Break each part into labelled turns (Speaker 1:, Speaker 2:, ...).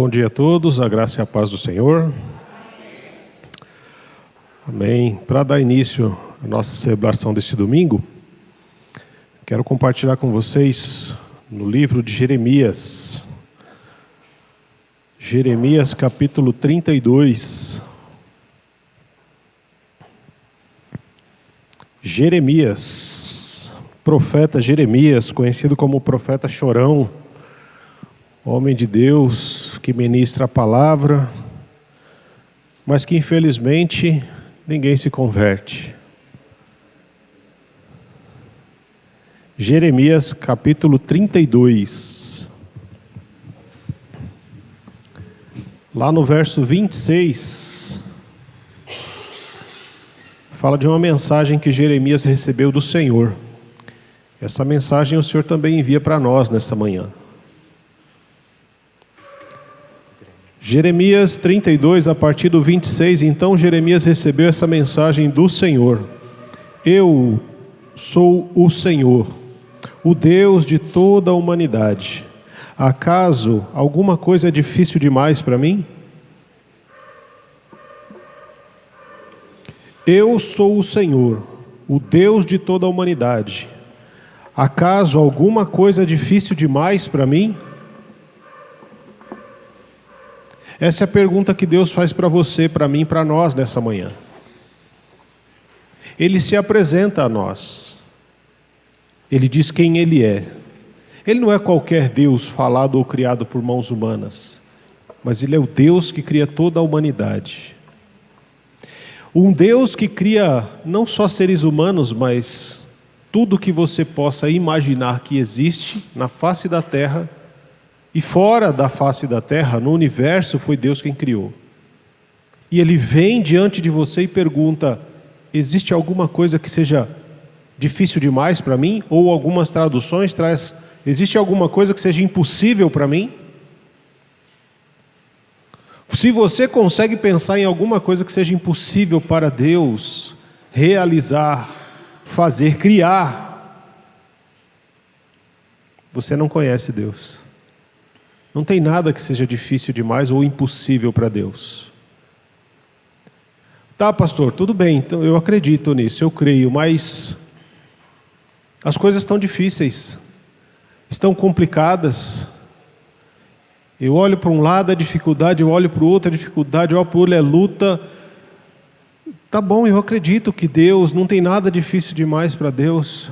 Speaker 1: Bom dia a todos, a graça e a paz do Senhor. Amém. Para dar início à nossa celebração deste domingo, quero compartilhar com vocês no livro de Jeremias. Jeremias capítulo 32. Jeremias, profeta Jeremias, conhecido como profeta chorão, homem de Deus que ministra a palavra, mas que infelizmente ninguém se converte. Jeremias capítulo 32. Lá no verso 26, fala de uma mensagem que Jeremias recebeu do Senhor. Essa mensagem o Senhor também envia para nós nesta manhã. Jeremias 32, a partir do 26, então Jeremias recebeu essa mensagem do Senhor. Eu sou o Senhor, o Deus de toda a humanidade. Acaso alguma coisa é difícil demais para mim? Eu sou o Senhor, o Deus de toda a humanidade. Acaso alguma coisa é difícil demais para mim? Essa é a pergunta que Deus faz para você, para mim, para nós nessa manhã. Ele se apresenta a nós. Ele diz quem Ele é. Ele não é qualquer Deus falado ou criado por mãos humanas, mas Ele é o Deus que cria toda a humanidade. Um Deus que cria não só seres humanos, mas tudo que você possa imaginar que existe na face da terra e fora da face da terra, no universo, foi Deus quem criou. E Ele vem diante de você e pergunta: existe alguma coisa que seja difícil demais para mim? Ou algumas traduções traz: existe alguma coisa que seja impossível para mim? Se você consegue pensar em alguma coisa que seja impossível para Deus realizar, fazer, criar, você não conhece Deus. Não tem nada que seja difícil demais ou impossível para Deus. Tá, pastor, tudo bem, então eu acredito nisso, eu creio, mas as coisas estão difíceis, estão complicadas. Eu olho para um lado a dificuldade, eu olho para o outro a dificuldade, eu olho para o outro a luta. Tá bom, eu acredito que Deus, não tem nada difícil demais para Deus,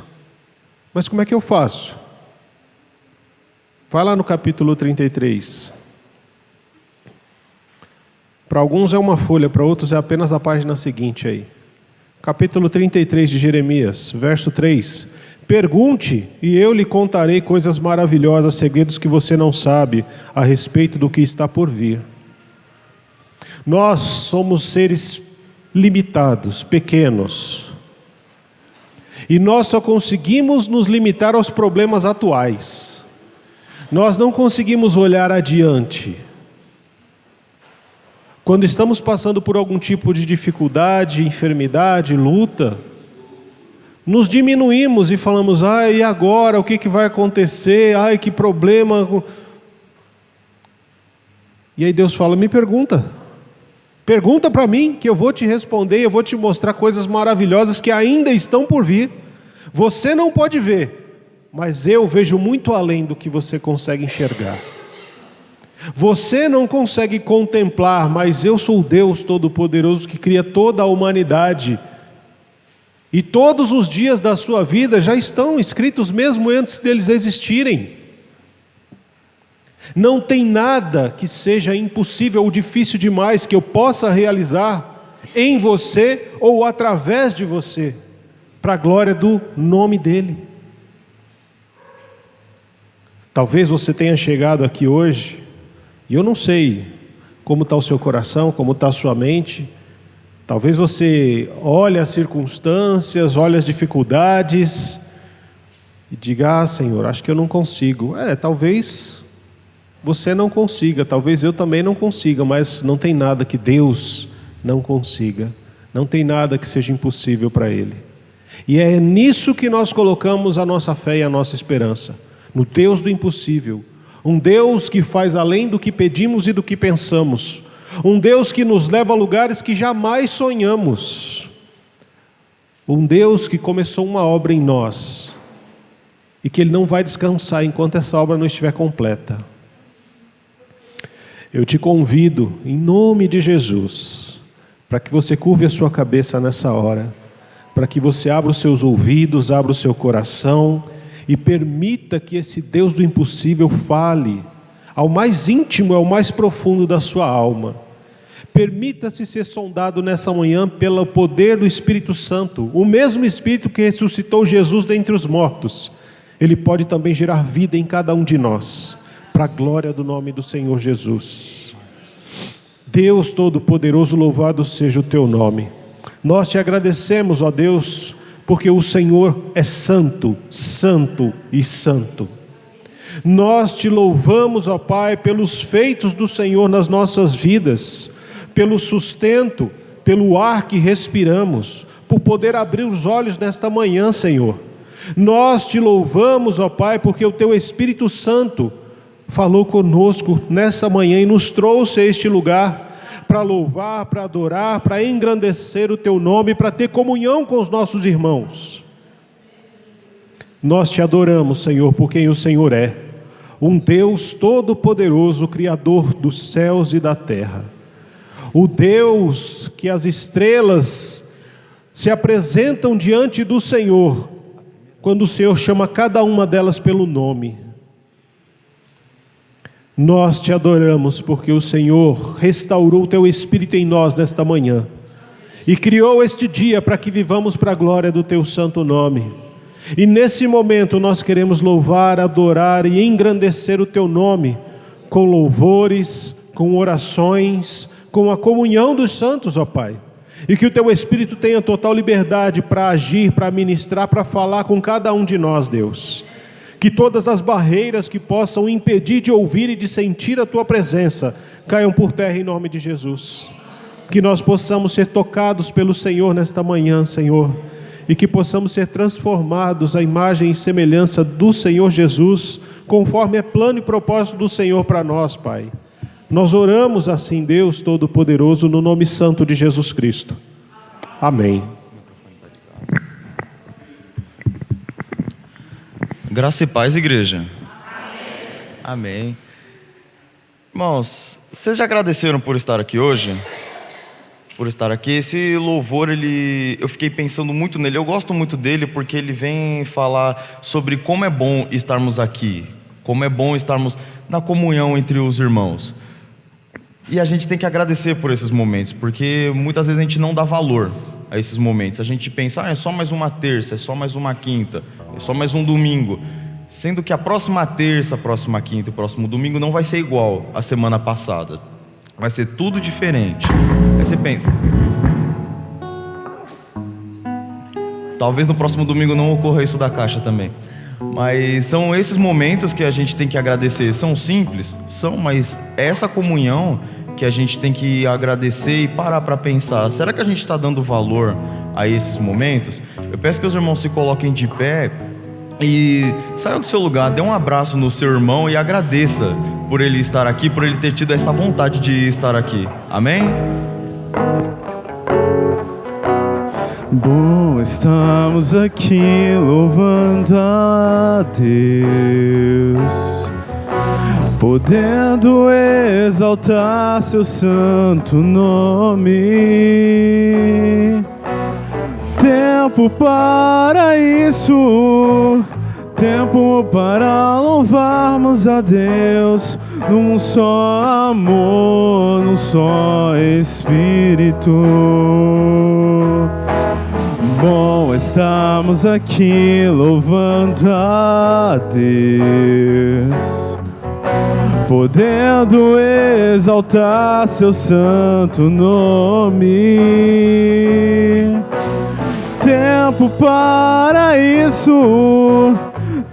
Speaker 1: mas como é que eu faço? Vai lá no capítulo 33. Para alguns é uma folha, para outros é apenas a página seguinte aí. Capítulo 33 de Jeremias, verso 3. Pergunte e eu lhe contarei coisas maravilhosas, segredos que você não sabe a respeito do que está por vir. Nós somos seres limitados, pequenos. E nós só conseguimos nos limitar aos problemas atuais. Nós não conseguimos olhar adiante. Quando estamos passando por algum tipo de dificuldade, enfermidade, luta, nos diminuímos e falamos: ai, e agora? O que vai acontecer? Ai, que problema. E aí Deus fala: me pergunta. Pergunta para mim, que eu vou te responder, eu vou te mostrar coisas maravilhosas que ainda estão por vir. Você não pode ver, mas eu vejo muito além do que você consegue enxergar. Você não consegue contemplar, mas eu sou o Deus Todo-Poderoso que cria toda a humanidade. E todos os dias da sua vida já estão escritos mesmo antes deles existirem. Não tem nada que seja impossível ou difícil demais que eu possa realizar em você ou através de você, para a glória do nome dEle. Talvez você tenha chegado aqui hoje, e eu não sei como está o seu coração, como está a sua mente. Talvez você olhe as circunstâncias, olhe as dificuldades, e diga: ah, Senhor, acho que eu não consigo. Talvez você não consiga, talvez eu também não consiga, mas não tem nada que Deus não consiga. Não tem nada que seja impossível para Ele. E é nisso que nós colocamos a nossa fé e a nossa esperança. No Deus do impossível, Um Deus que faz além do que pedimos e do que pensamos. Um Deus que nos leva a lugares que jamais sonhamos. Um Deus que começou uma obra em nós e que Ele não vai descansar enquanto essa obra não estiver completa. Eu te convido, em nome de Jesus, para que você curve a sua cabeça nessa hora, para que você abra os seus ouvidos, abra o seu coração e permita que esse Deus do impossível fale ao mais íntimo, ao mais profundo da sua alma. Permita-se ser sondado nessa manhã pelo poder do Espírito Santo, o mesmo Espírito que ressuscitou Jesus dentre os mortos. Ele pode também gerar vida em cada um de nós, para a glória do nome do Senhor Jesus. Deus Todo-Poderoso, louvado seja o teu nome. Nós te agradecemos, ó Deus, porque o Senhor é santo, santo e santo. Nós te louvamos, ó Pai, pelos feitos do Senhor nas nossas vidas, pelo sustento, pelo ar que respiramos, por poder abrir os olhos nesta manhã, Senhor. Nós te louvamos, ó Pai, porque o teu Espírito Santo falou conosco nessa manhã e nos trouxe a este lugar para louvar, para adorar, para engrandecer o teu nome, para ter comunhão com os nossos irmãos. Nós te adoramos, Senhor, por quem o Senhor é, um Deus todo-poderoso, Criador dos céus e da terra. O Deus que as estrelas se apresentam diante do Senhor, quando o Senhor chama cada uma delas pelo nome. Nós te adoramos porque o Senhor restaurou o teu Espírito em nós nesta manhã e criou este dia para que vivamos para a glória do teu santo nome. E nesse momento nós queremos louvar, adorar e engrandecer o teu nome com louvores, com orações, com a comunhão dos santos, ó Pai. E que o teu Espírito tenha total liberdade para agir, para ministrar, para falar com cada um de nós, Deus. Que todas as barreiras que possam impedir de ouvir e de sentir a tua presença caiam por terra em nome de Jesus. Que nós possamos ser tocados pelo Senhor nesta manhã, Senhor, e que possamos ser transformados à imagem e semelhança do Senhor Jesus, conforme é plano e propósito do Senhor para nós, Pai. Nós oramos assim, Deus Todo-Poderoso, no nome santo de Jesus Cristo. Amém.
Speaker 2: Graça e paz, igreja. Amém. Irmãos, vocês já agradeceram por estar aqui hoje? Por estar aqui? Esse louvor, eu fiquei pensando muito nele. Eu gosto muito dele porque ele vem falar sobre como é bom estarmos aqui, como é bom estarmos na comunhão entre os irmãos. E a gente tem que agradecer por esses momentos, porque muitas vezes a gente não dá valor a esses momentos. A gente pensa, é só mais uma terça, é só mais uma quinta, é só mais um domingo. Sendo que a próxima terça, a próxima quinta e o próximo domingo não vai ser igual à semana passada. Vai ser tudo diferente. Aí você pensa, talvez no próximo domingo não ocorra isso da caixa também. Mas são esses momentos que a gente tem que agradecer. São simples? São, mas essa comunhão que a gente tem que agradecer e parar para pensar. Será que a gente está dando valor a esses momentos? Eu peço que os irmãos se coloquem de pé e saiam do seu lugar, dê um abraço no seu irmão e agradeça por ele estar aqui, por ele ter tido essa vontade de estar aqui. Amém?
Speaker 3: Bom, estamos aqui louvando a Deus, podendo exaltar seu santo nome. Tempo para isso, tempo para louvarmos a Deus num só amor, num só Espírito. Bom, estamos aqui louvando a Deus, podendo exaltar seu santo nome. Tempo para isso,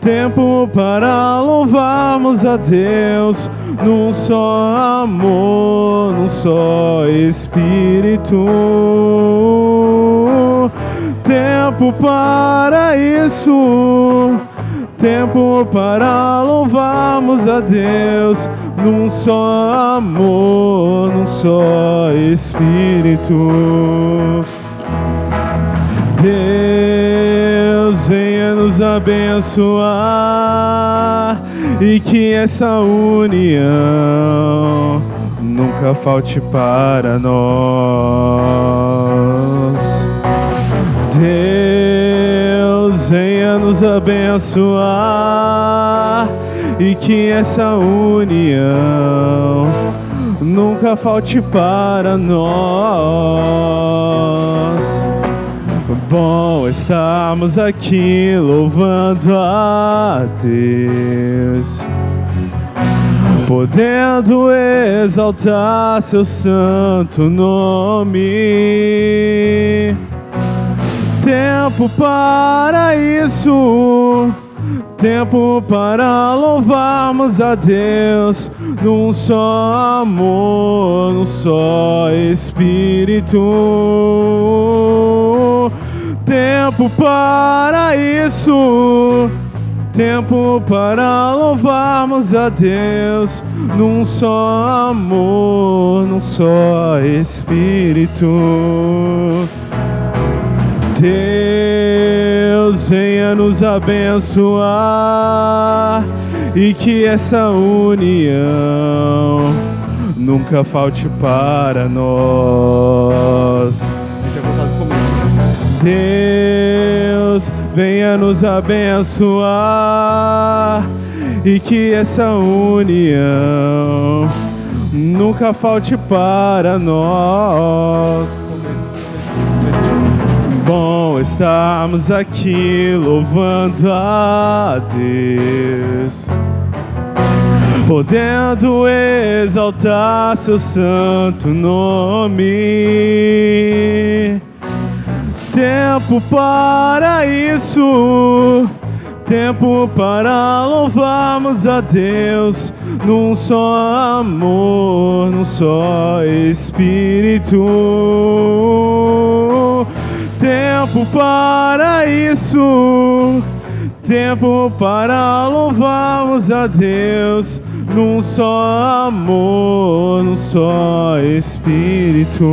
Speaker 3: tempo para louvarmos a Deus num só amor, num só Espírito. Tempo para isso, tempo para louvarmos a Deus num só amor, num só Espírito. Deus, venha nos abençoar e que essa união nunca falte para nós. Deus, venha nos abençoar e que essa união nunca falte para nós. Bom estarmos aqui louvando a Deus, podendo exaltar seu santo nome. Tempo para isso, tempo para louvarmos a Deus num só amor, num só Espírito. Tempo para isso, tempo para louvarmos a Deus num só amor, num só Espírito. Deus, venha nos abençoar e que essa união nunca falte para nós. Deus, venha nos abençoar e que essa união nunca falte para nós. Bom estarmos aqui louvando a Deus, podendo exaltar seu santo nome. Tempo para isso, tempo para louvarmos a Deus num só amor, num só Espírito. Tempo para isso, tempo para louvarmos a Deus num só amor, num só Espírito.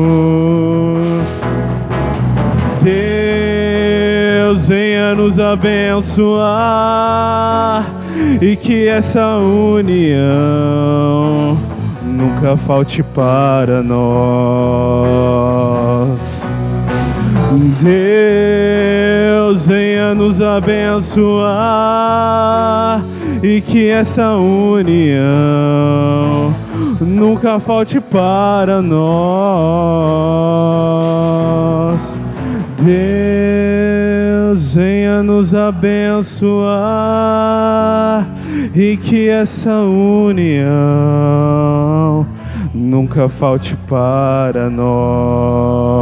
Speaker 3: Deus, venha nos abençoar e que essa união nunca falte para nós. Deus, venha nos abençoar e que essa união nunca falte para nós. Deus, venha nos abençoar e que essa união nunca falte para nós.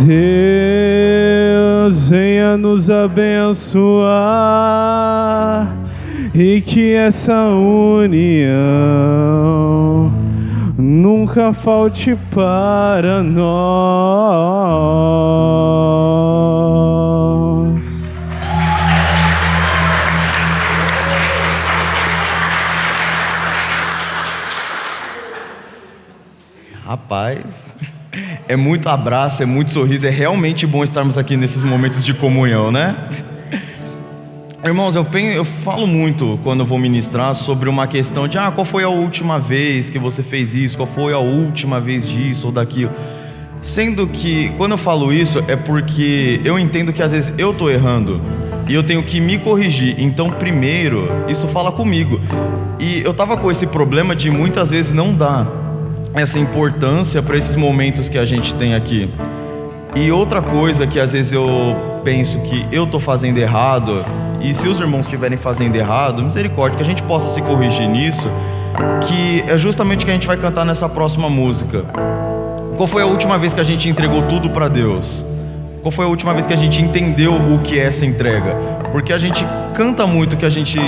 Speaker 3: Deus, venha nos abençoar e que essa união nunca falte para nós.
Speaker 2: Rapaz, é muito abraço, é muito sorriso, é realmente bom estarmos aqui nesses momentos de comunhão, né? Irmãos, eu falo muito quando eu vou ministrar sobre uma questão de qual foi a última vez que você fez isso, qual foi a última vez disso ou daquilo. Sendo que, quando eu falo isso, é porque eu entendo que às vezes eu estou errando e eu tenho que me corrigir. Então, primeiro, isso fala comigo. E eu estava com esse problema de muitas vezes não dar essa importância para esses momentos que a gente tem aqui. E outra coisa que às vezes eu penso que eu estou fazendo errado, e se os irmãos estiverem fazendo errado, misericórdia, que a gente possa se corrigir nisso, que é justamente o que a gente vai cantar nessa próxima música. Qual foi a última vez que a gente entregou tudo para Deus? Qual foi a última vez que a gente entendeu o que é essa entrega? Porque a gente canta muito, que a gente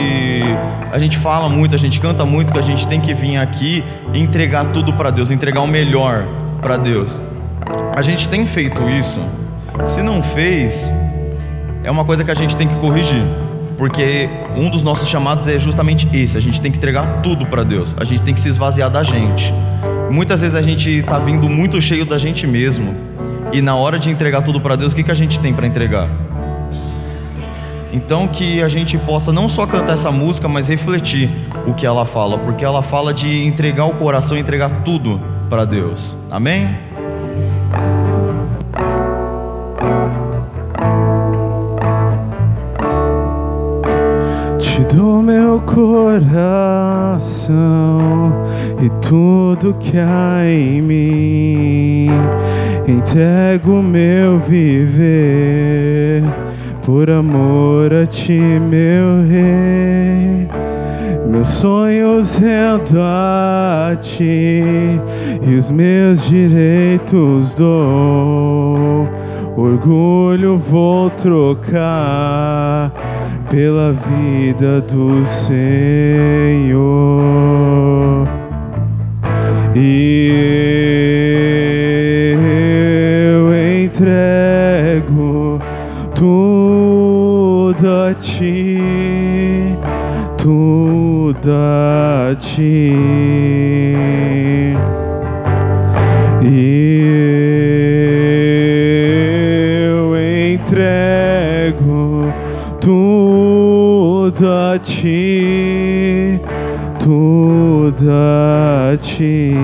Speaker 2: fala muito, a gente canta muito, que a gente tem que vir aqui e entregar tudo para Deus, entregar o melhor para Deus. A gente tem feito isso? Se não fez, é uma coisa que a gente tem que corrigir. Porque um dos nossos chamados é justamente esse: a gente tem que entregar tudo para Deus, a gente tem que se esvaziar da gente. Muitas vezes a gente está vindo muito cheio da gente mesmo, e na hora de entregar tudo para Deus, o que a gente tem para entregar? Então que a gente possa não só cantar essa música, mas refletir o que ela fala, porque ela fala de entregar o coração, entregar tudo para Deus. Amém?
Speaker 3: Te dou meu coração e tudo que há em mim. Entrego meu viver por amor a ti, meu Rei. Meus sonhos rendo a ti e os meus direitos dou. Orgulho vou trocar pela vida do Senhor. E eu entrego tudo a ti, tudo a ti. E eu entrego tudo a ti, tudo a ti.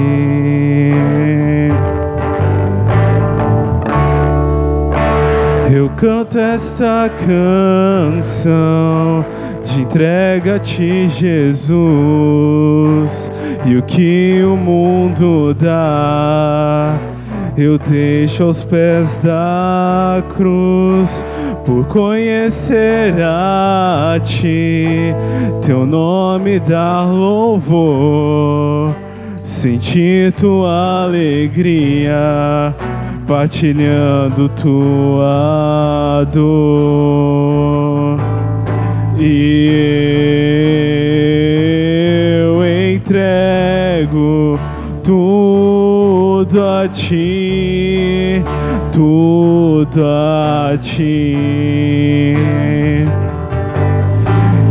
Speaker 3: Eu canto esta canção de entrega a ti, Jesus, e o que o mundo dá eu deixo aos pés da cruz, por conhecer a ti, teu nome dar louvor, sentir tua alegria, partilhando tua dor. E eu entrego tudo a ti, tudo a ti.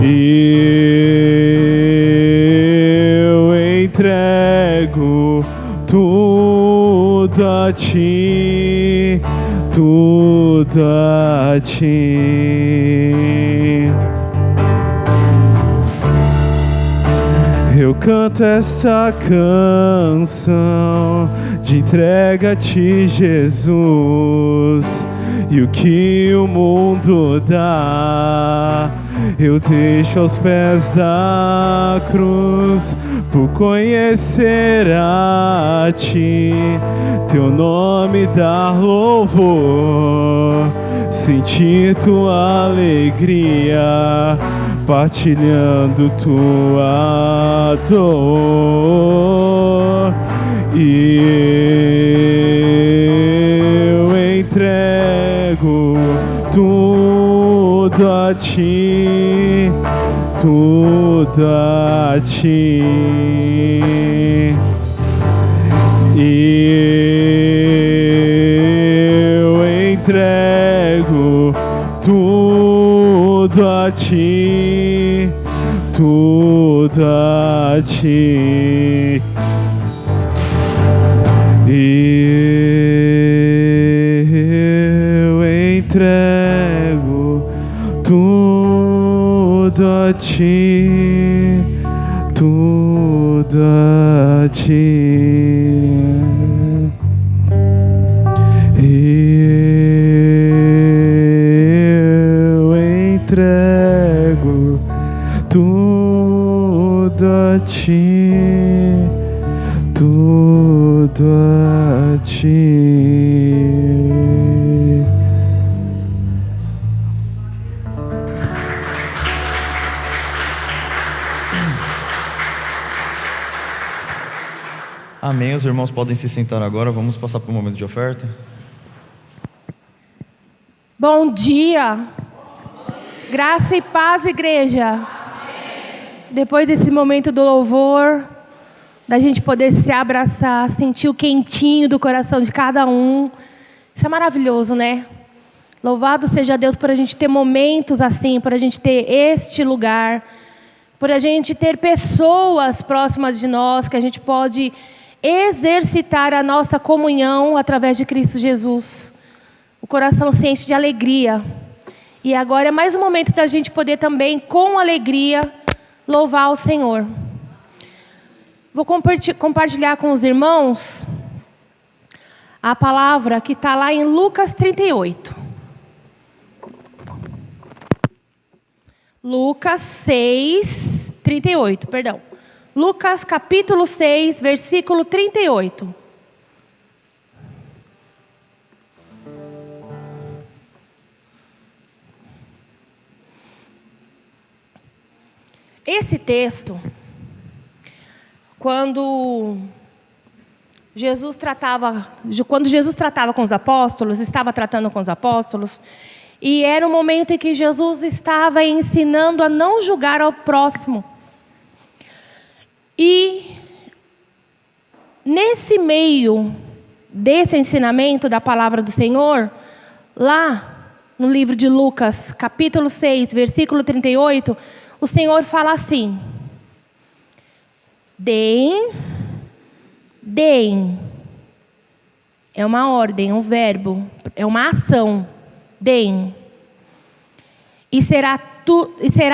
Speaker 3: E eu entrego tudo a ti, tudo a ti. Eu canto essa canção de entrega a ti, Jesus, e o que o mundo dá eu deixo aos pés da cruz, por conhecer a ti, teu nome dar louvor, sentir tua alegria, partilhando tua dor. E eu entrego tudo a ti, tudo a ti. E eu entrego tudo a ti, tudo a ti. E eu entrego tudo a ti, tudo a ti. Eu entrego tudo a ti, tudo a ti.
Speaker 2: Amém. Os irmãos podem se sentar agora. Vamos passar para o momento de oferta.
Speaker 4: Bom dia. Graça e paz, igreja. Amém. Depois desse momento do louvor, da gente poder se abraçar, sentir o quentinho do coração de cada um. Isso é maravilhoso, né? Louvado seja Deus por a gente ter momentos assim, por a gente ter este lugar, por a gente ter pessoas próximas de nós, que a gente pode exercitar a nossa comunhão através de Cristo Jesus. O coração se enche de alegria. E agora é mais um momento da gente poder também, com alegria, louvar o Senhor. Vou compartilhar com os irmãos a palavra que está lá em Lucas 38. Lucas 6, 38, perdão. Lucas capítulo 6, versículo 38. Esse texto, quando Jesus tratava com os apóstolos, estava tratando com os apóstolos, e era um momento em que Jesus estava ensinando a não julgar ao próximo. E nesse meio desse ensinamento da palavra do Senhor, lá no livro de Lucas, capítulo 6, versículo 38, o Senhor fala assim: deem. É uma ordem, um verbo, é uma ação. Deem. E será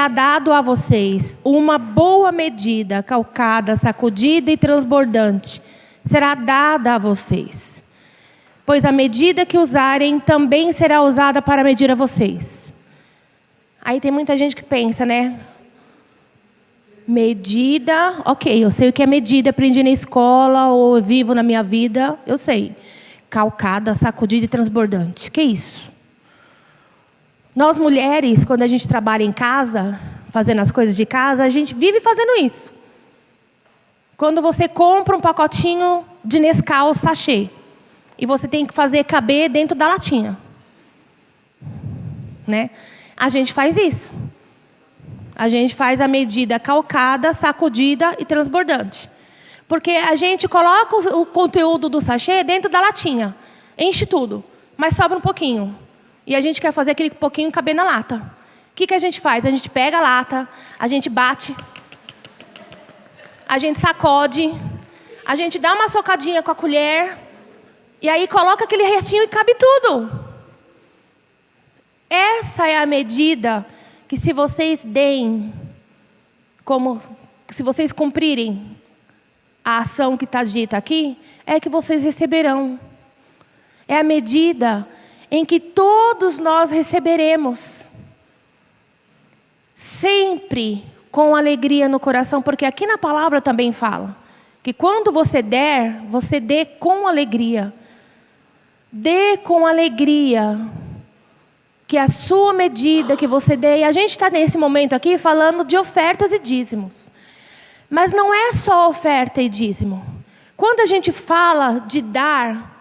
Speaker 4: dado a vocês uma boa medida, calcada, sacudida e transbordante. Será dada a vocês. Pois a medida que usarem também será usada para medir a vocês. Aí tem muita gente que pensa, né? Medida, ok, eu sei o que é medida, aprendi na escola ou vivo na minha vida, eu sei. Calcada, sacudida e transbordante. Que isso? Nós mulheres, quando a gente trabalha em casa, fazendo as coisas de casa, a gente vive fazendo isso. Quando você compra um pacotinho de Nescau sachê, e você tem que fazer caber dentro da latinha, né? A gente faz isso. A gente faz a medida calcada, sacudida e transbordante. Porque a gente coloca o conteúdo do sachê dentro da latinha. Enche tudo, mas sobra um pouquinho. E a gente quer fazer aquele pouquinho caber na lata. O que a gente faz? A gente pega a lata, a gente bate, a gente sacode, a gente dá uma socadinha com a colher, e aí coloca aquele restinho e cabe tudo. Essa é a medida que, se vocês deem, se vocês cumprirem a ação que está dita aqui, é que vocês receberão. É a medida em que todos nós receberemos. Sempre com alegria no coração, porque aqui na palavra também fala que quando você der, você dê com alegria. Dê com alegria. Que a sua medida que você dê, e a gente está nesse momento aqui falando de ofertas e dízimos. Mas não é só oferta e dízimo. Quando a gente fala de dar,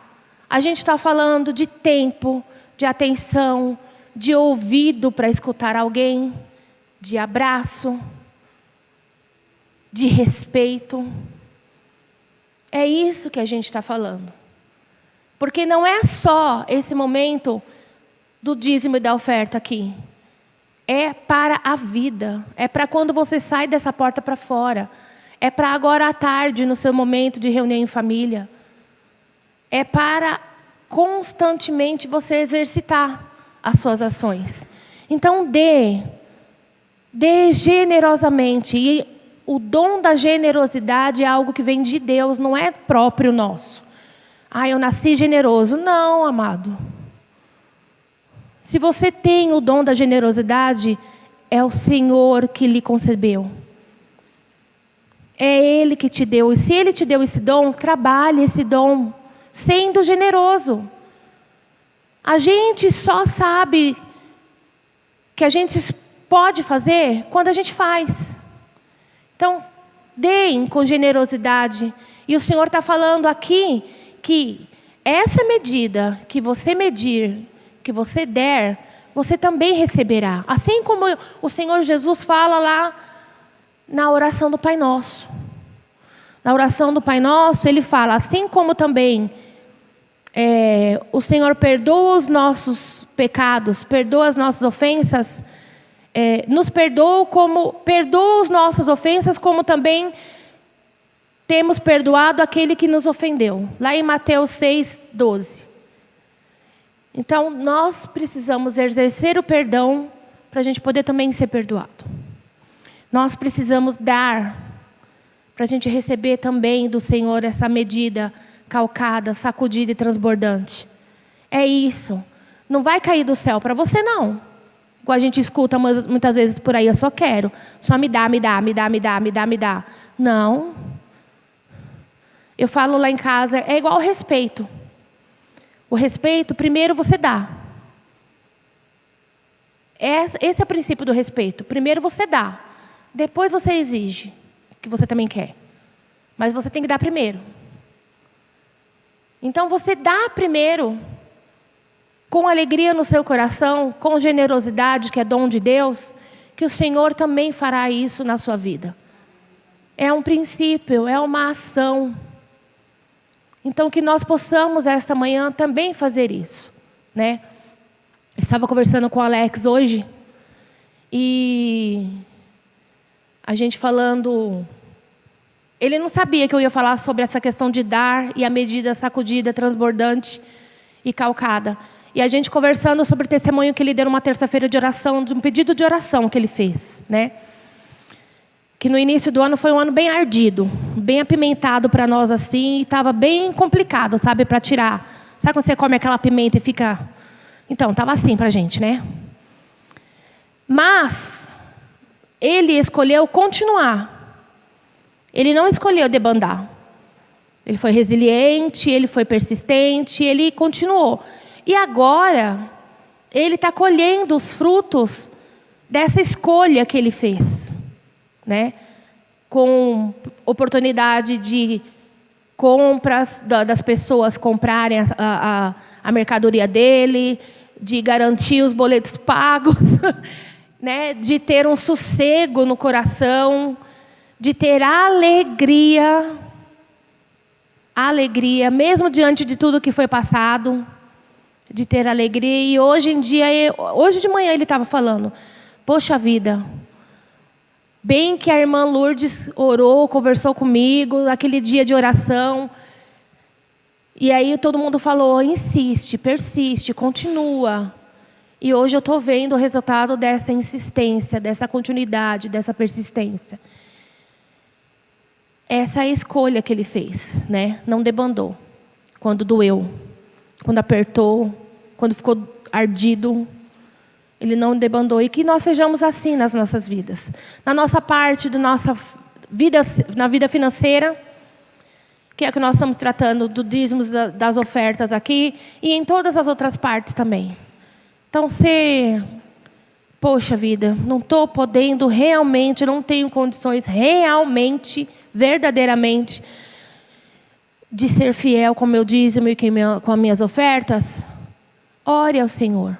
Speaker 4: a gente está falando de tempo, de atenção, de ouvido para escutar alguém, de abraço, de respeito. É isso que a gente está falando. Porque não é só esse momento do dízimo e da oferta aqui. É para a vida. É para quando você sai dessa porta para fora. É para agora à tarde, no seu momento de reunião em família. É para constantemente você exercitar as suas ações. Então dê generosamente. E o dom da generosidade é algo que vem de Deus, não é próprio nosso. Eu nasci generoso. Não, amado. Se você tem o dom da generosidade, é o Senhor que lhe concebeu. É Ele que te deu. E se Ele te deu esse dom, trabalhe esse dom, sendo generoso. A gente só sabe que a gente pode fazer quando a gente faz. Então, deem com generosidade. E o Senhor está falando aqui que essa medida que você medir, que você der, você também receberá. Assim como o Senhor Jesus fala lá na oração do Pai Nosso. Na oração do Pai Nosso, Ele fala, assim como também o Senhor perdoa os nossos pecados, perdoa as nossas ofensas, nos perdoa as nossas ofensas, como também temos perdoado aquele que nos ofendeu. Lá em Mateus 6:12. Então, nós precisamos exercer o perdão para a gente poder também ser perdoado. Nós precisamos dar para a gente receber também do Senhor essa medida calcada, sacudida e transbordante. É isso. Não vai cair do céu para você, não. Igual a gente escuta muitas vezes por aí, eu só quero. Só me dá, me dá, me dá, me dá, me dá, me dá. Não. Eu falo lá em casa, é igual o respeito. O respeito, primeiro você dá. Esse é o princípio do respeito. Primeiro você dá. Depois você exige, que você também quer. Mas você tem que dar primeiro. Então você dá primeiro, com alegria no seu coração, com generosidade, que é dom de Deus, que o Senhor também fará isso na sua vida. É um princípio, é uma ação. Então que nós possamos esta manhã também fazer isso, né? Estava conversando com o Alex hoje e a gente falando, ele não sabia que eu ia falar sobre essa questão de dar e a medida sacudida, transbordante e calcada. E a gente conversando sobre o testemunho que ele deu numa terça-feira de oração, de um pedido de oração que ele fez, né? Que no início do ano foi um ano bem ardido, bem apimentado para nós assim, e estava bem complicado, sabe, para tirar. Sabe quando você come aquela pimenta e fica... Então, estava assim para a gente, né? Mas ele escolheu continuar. Ele não escolheu debandar. Ele foi resiliente, ele foi persistente, ele continuou. E agora, ele está colhendo os frutos dessa escolha que ele fez, né? Com oportunidade de compras, das pessoas comprarem a mercadoria dele, de garantir os boletos pagos, né? De ter um sossego no coração, de ter alegria, mesmo diante de tudo que foi passado, de ter alegria. E hoje em dia, hoje de manhã ele estava falando, poxa vida, bem que a irmã Lourdes orou, conversou comigo, aquele dia de oração, e aí todo mundo falou, insiste, persiste, continua. E hoje eu estou vendo o resultado dessa insistência, dessa continuidade, dessa persistência. Essa é a escolha que ele fez, né? Não debandou. Quando doeu, quando apertou, quando ficou ardido, ele não debandou. E que nós sejamos assim nas nossas vidas. Na nossa parte da nossa vida, na vida financeira, que é o que nós estamos tratando, do dízimos, das ofertas aqui, e em todas as outras partes também. Então, poxa vida, não estou podendo realmente, não tenho condições realmente, verdadeiramente, de ser fiel com o meu dízimo e com as minhas ofertas, ore ao Senhor.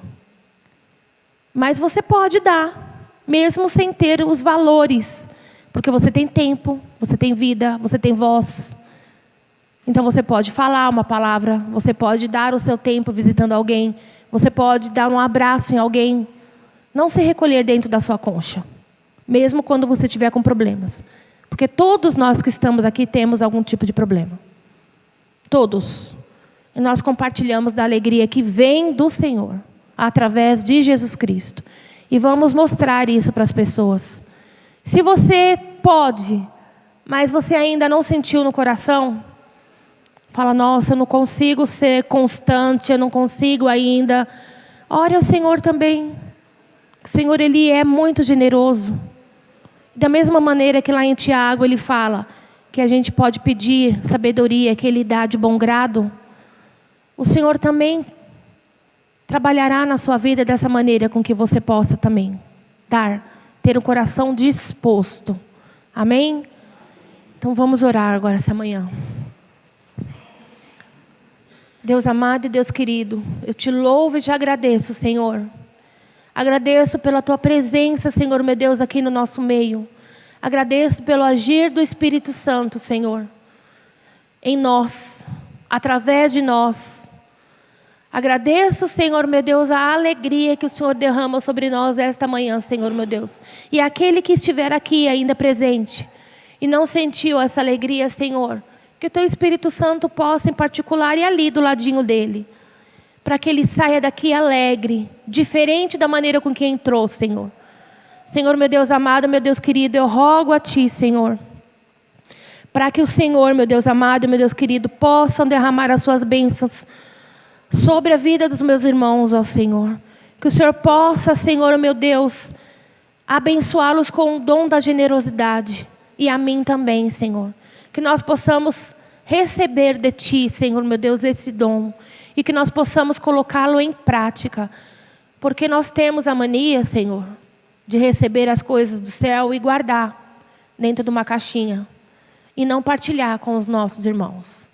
Speaker 4: Mas você pode dar, mesmo sem ter os valores, porque você tem tempo, você tem vida, você tem voz. Então você pode falar uma palavra, você pode dar o seu tempo visitando alguém, você pode dar um abraço em alguém. Não se recolher dentro da sua concha, mesmo quando você estiver com problemas. Porque todos nós que estamos aqui temos algum tipo de problema. Todos. E nós compartilhamos da alegria que vem do Senhor, através de Jesus Cristo. E vamos mostrar isso para as pessoas. Se você pode, mas você ainda não sentiu no coração, fala, nossa, eu não consigo ser constante, eu não consigo ainda. Ore ao Senhor também. O Senhor, Ele é muito generoso. Da mesma maneira que lá em Tiago ele fala que a gente pode pedir sabedoria, que Ele dá de bom grado, o Senhor também trabalhará na sua vida dessa maneira, com que você possa também ter o coração disposto. Amém? Então vamos orar agora essa manhã. Deus amado e Deus querido, eu te louvo e te agradeço, Senhor. Agradeço pela tua presença, Senhor, meu Deus, aqui no nosso meio. Agradeço pelo agir do Espírito Santo, Senhor, em nós, através de nós. Agradeço, Senhor meu Deus, a alegria que o Senhor derrama sobre nós esta manhã, Senhor meu Deus. E aquele que estiver aqui ainda presente e não sentiu essa alegria, Senhor, que o Teu Espírito Santo possa em particular ir ali do ladinho dele, para que ele saia daqui alegre, diferente da maneira com que entrou, Senhor. Senhor meu Deus amado, meu Deus querido, eu rogo a Ti, Senhor, para que o Senhor, meu Deus amado, meu Deus querido, possam derramar as Suas bênçãos sobre a vida dos meus irmãos, ó Senhor. Que o Senhor possa, Senhor, meu Deus, abençoá-los com o dom da generosidade. E a mim também, Senhor. Que nós possamos receber de Ti, Senhor, meu Deus, esse dom. E que nós possamos colocá-lo em prática. Porque nós temos a mania, Senhor, de receber as coisas do céu e guardar dentro de uma caixinha. E não partilhar com os nossos irmãos.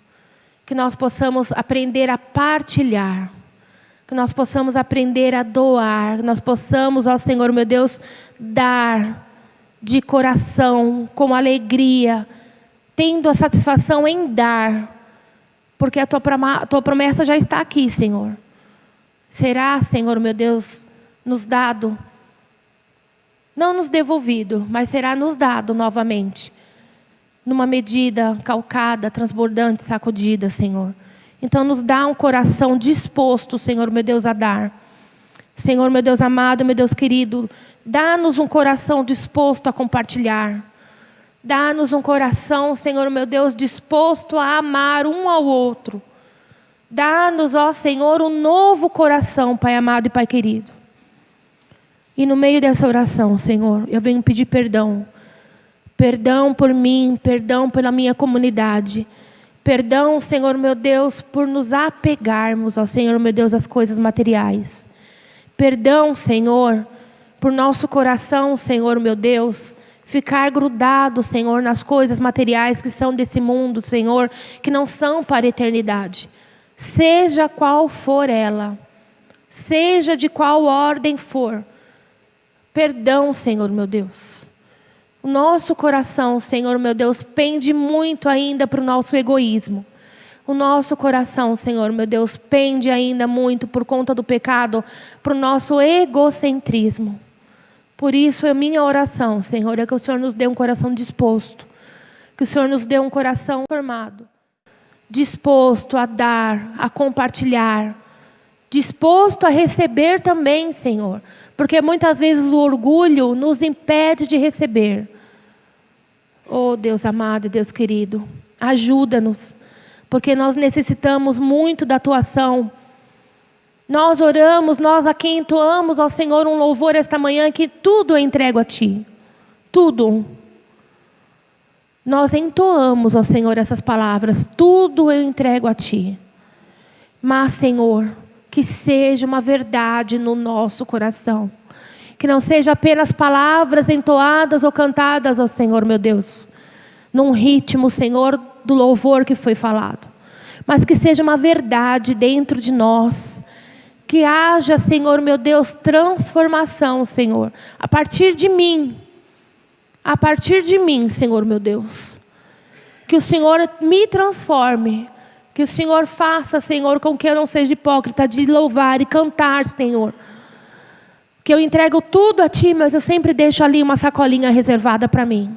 Speaker 4: Que nós possamos aprender a partilhar. Que nós possamos aprender a doar. Que nós possamos, ó Senhor meu Deus, dar de coração, com alegria, tendo a satisfação em dar. Porque a Tua promessa já está aqui, Senhor. Será, Senhor meu Deus, nos dado, não nos devolvido, mas será nos dado novamente. Numa medida calcada, transbordante, sacudida, Senhor. Então nos dá um coração disposto, Senhor meu Deus, a dar. Senhor meu Deus amado, meu Deus querido, dá-nos um coração disposto a compartilhar. Dá-nos um coração, Senhor meu Deus, disposto a amar um ao outro. Dá-nos, ó Senhor, um novo coração, Pai amado e Pai querido. E no meio dessa oração, Senhor, eu venho pedir perdão. Perdão por mim, perdão pela minha comunidade. Perdão, Senhor meu Deus, por nos apegarmos, ó Senhor meu Deus, às coisas materiais. Perdão, Senhor, por nosso coração, Senhor meu Deus, ficar grudado, Senhor, nas coisas materiais que são desse mundo, Senhor, que não são para a eternidade. Seja qual for ela, seja de qual ordem for. Perdão, Senhor meu Deus. O nosso coração, Senhor meu Deus, pende muito ainda para o nosso egoísmo. O nosso coração, Senhor meu Deus, pende ainda muito por conta do pecado para o nosso egocentrismo. Por isso, a minha oração, Senhor, é que o Senhor nos dê um coração disposto. Que o Senhor nos dê um coração formado. Disposto a dar, a compartilhar. Disposto a receber também, Senhor. Porque muitas vezes o orgulho nos impede de receber. Oh Deus amado e Deus querido, ajuda-nos, porque nós necessitamos muito da Tua ação. Nós oramos, nós aqui entoamos ao Senhor um louvor esta manhã que tudo eu entrego a Ti. Tudo. Nós entoamos ao Senhor essas palavras, tudo eu entrego a Ti. Mas, Senhor, que seja uma verdade no nosso coração. Que não seja apenas palavras entoadas ou cantadas ao Senhor, meu Deus. Num ritmo, Senhor, do louvor que foi falado. Mas que seja uma verdade dentro de nós. Que haja, Senhor, meu Deus, transformação, Senhor. A partir de mim. A partir de mim, Senhor, meu Deus. Que o Senhor me transforme. Que o Senhor faça, Senhor, com que eu não seja hipócrita de louvar e cantar, Senhor. Que eu entrego tudo a Ti, mas eu sempre deixo ali uma sacolinha reservada para mim.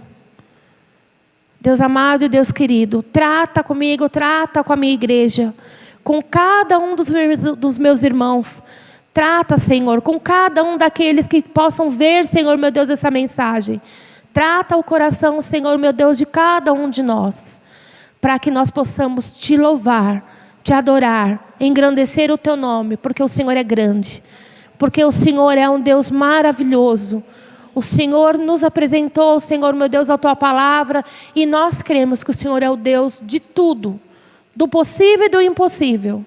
Speaker 4: Deus amado e Deus querido, trata comigo, trata com a minha igreja, com cada um dos meus irmãos. Trata, Senhor, com cada um daqueles que possam ver, Senhor, meu Deus, essa mensagem. Trata o coração, Senhor, meu Deus, de cada um de nós, para que nós possamos Te louvar, Te adorar, engrandecer o Teu nome, porque o Senhor é grande. Porque o Senhor é um Deus maravilhoso. O Senhor nos apresentou, Senhor meu Deus, a Tua palavra. E nós cremos que o Senhor é o Deus de tudo. Do possível e do impossível.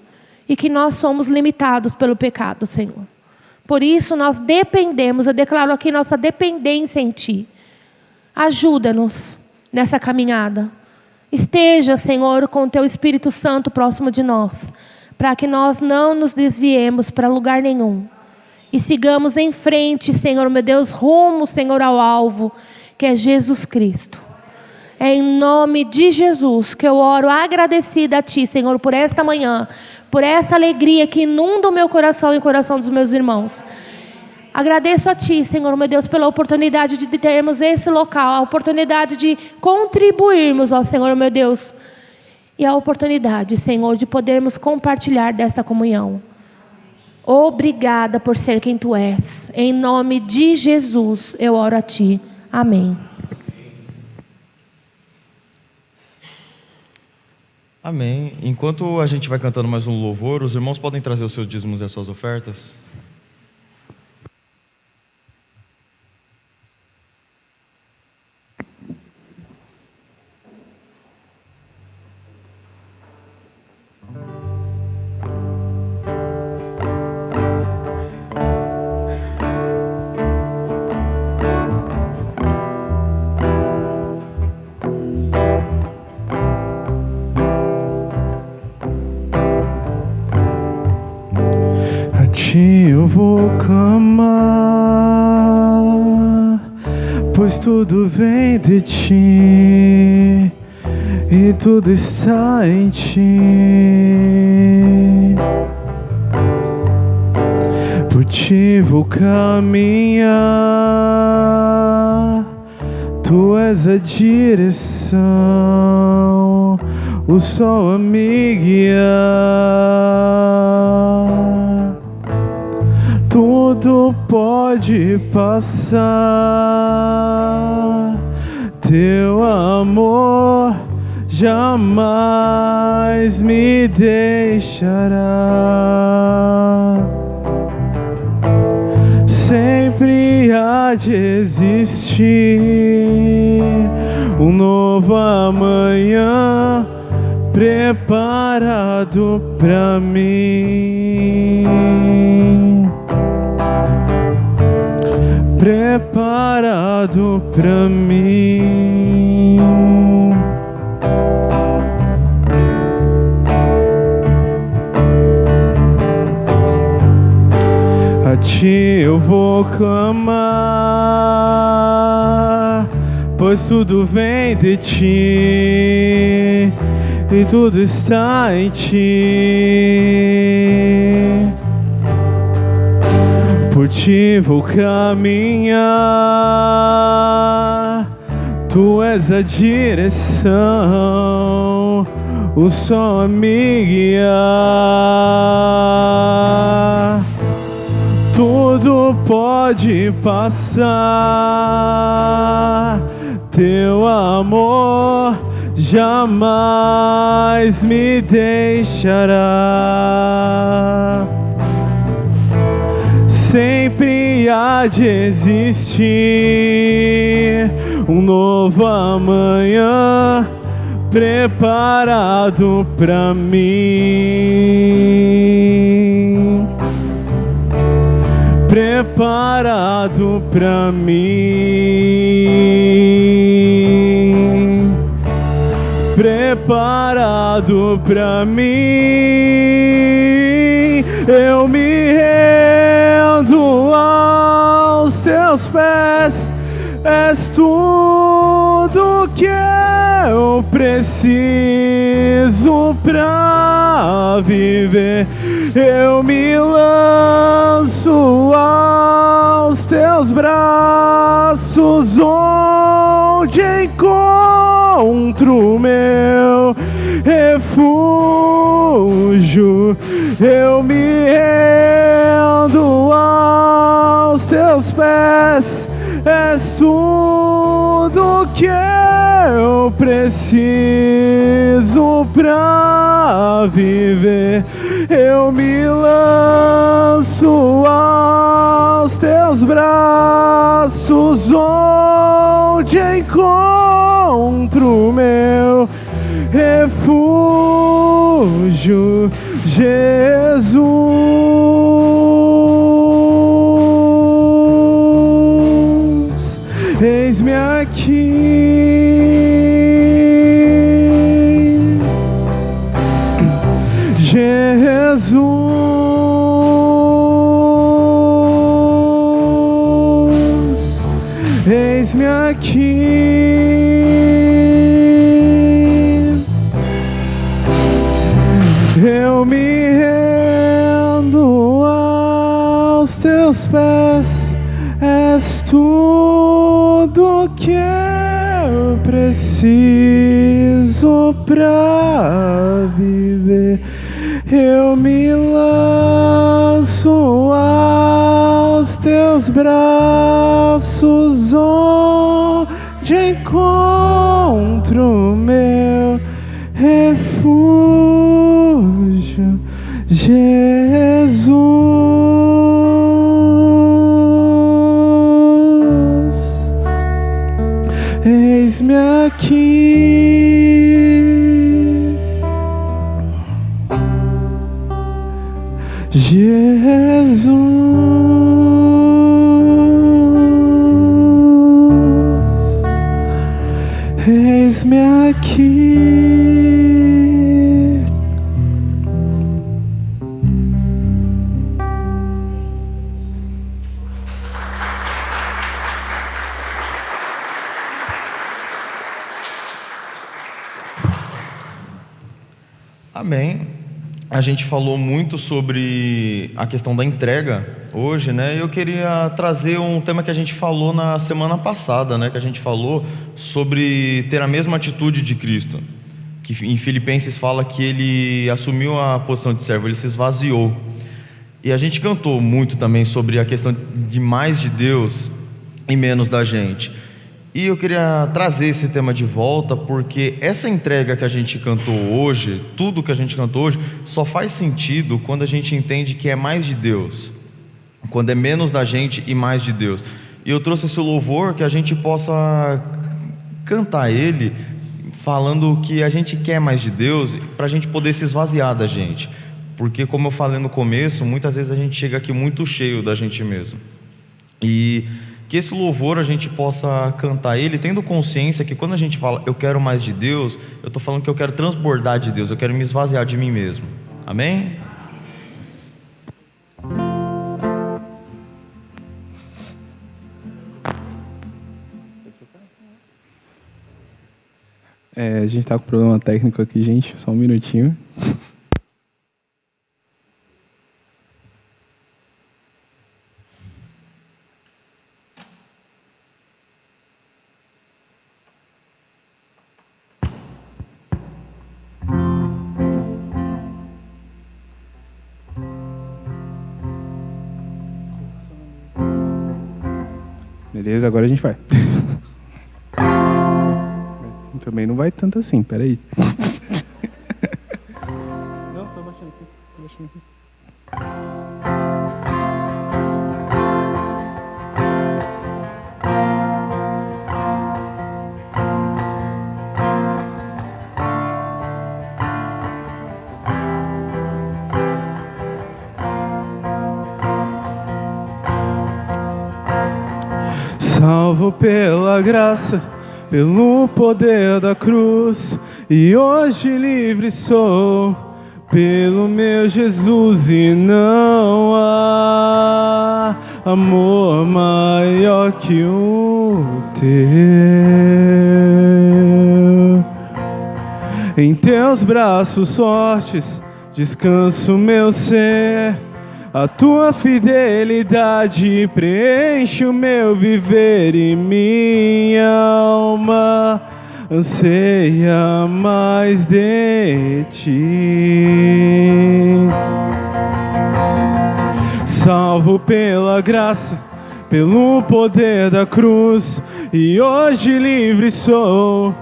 Speaker 4: E que nós somos limitados pelo pecado, Senhor. Por isso nós dependemos, eu declaro aqui nossa dependência em Ti. Ajuda-nos nessa caminhada. Esteja, Senhor, com o Teu Espírito Santo próximo de nós. Para que nós não nos desviemos para lugar nenhum. E sigamos em frente, Senhor meu Deus, rumo, Senhor, ao alvo, que é Jesus Cristo. É em nome de Jesus que eu oro agradecida a Ti, Senhor, por esta manhã, por essa alegria que inunda o meu coração e o coração dos meus irmãos. Agradeço a Ti, Senhor, meu Deus, pela oportunidade de termos esse local, a oportunidade de contribuirmos, ó Senhor, meu Deus, e a oportunidade, Senhor, de podermos compartilhar desta comunhão. Obrigada por ser quem Tu és. Em nome de Jesus, eu oro a Ti. Amém.
Speaker 2: Amém. Enquanto a gente vai cantando mais um louvor, os irmãos podem trazer os seus dízimos e as suas ofertas.
Speaker 3: Eu vou clamar, pois tudo vem de Ti e tudo está em Ti. Por Ti vou caminhar, Tu és a direção, o sol a me guiar. Tudo pode passar, Teu amor jamais me deixará. Sempre há de existir um novo amanhã preparado pra mim. Preparado pra mim. A Ti eu vou clamar, pois tudo vem de Ti e tudo está em Ti. Por Ti vou caminhar, Tu és a direção, o sol a me guiar. Tudo pode passar, Teu amor jamais me deixará. Sempre há de existir um novo amanhã preparado pra mim. Preparado pra mim. Preparado pra mim. Eu me rendo aos Teus pés, és tudo que eu preciso pra viver. Eu me lanço aos Teus braços, onde encontro meu refúgio. Eu me rendo aos Teus pés, és tudo que eu preciso pra viver. Eu me lanço aos Teus braços, onde encontro meu refúgio, Jesus. Eis-me aqui, Jesus. Eis-me aqui, eu me que eu preciso pra viver. Eu me lanço aos teus braços, onde encontro meu refúgio, Jesus. Eis-me aqui, Jesus. Eis-me aqui.
Speaker 2: Amém. A gente falou muito sobre a questão da entrega hoje, né? Eu queria trazer um tema que a gente falou na semana passada, né? Que a gente falou sobre ter a mesma atitude de Cristo. Que em Filipenses fala que ele assumiu a posição de servo, ele se esvaziou. E a gente cantou muito também sobre a questão de mais de Deus e menos da gente. E eu queria trazer esse tema de volta, porque essa entrega que a gente cantou hoje, tudo que a gente cantou hoje, só faz sentido quando a gente entende que é mais de Deus, quando é menos da gente e mais de Deus. E eu trouxe esse louvor que a gente possa cantar ele, falando que a gente quer mais de Deus, para a gente poder se esvaziar da gente. Porque, como eu falei no começo, muitas vezes a gente chega aqui muito cheio da gente mesmo. E que esse louvor a gente possa cantar ele, tendo consciência que quando a gente fala eu quero mais de Deus, eu estou falando que eu quero transbordar de Deus, eu quero me esvaziar de mim mesmo. Amém?
Speaker 3: A gente tá com problema técnico aqui, gente. Só um minutinho. Beleza, agora a gente vai. Também não vai tanto assim, peraí. Não, tô baixando aqui, tô baixando aqui. Salvo pela graça, pelo poder da cruz, e hoje livre sou pelo meu Jesus, e não há amor maior que o teu. Em teus braços fortes descanso meu ser. A tua fidelidade preenche o meu viver, e minha alma anseia mais de ti. Salvo pela graça, pelo poder da cruz, e hoje livre sou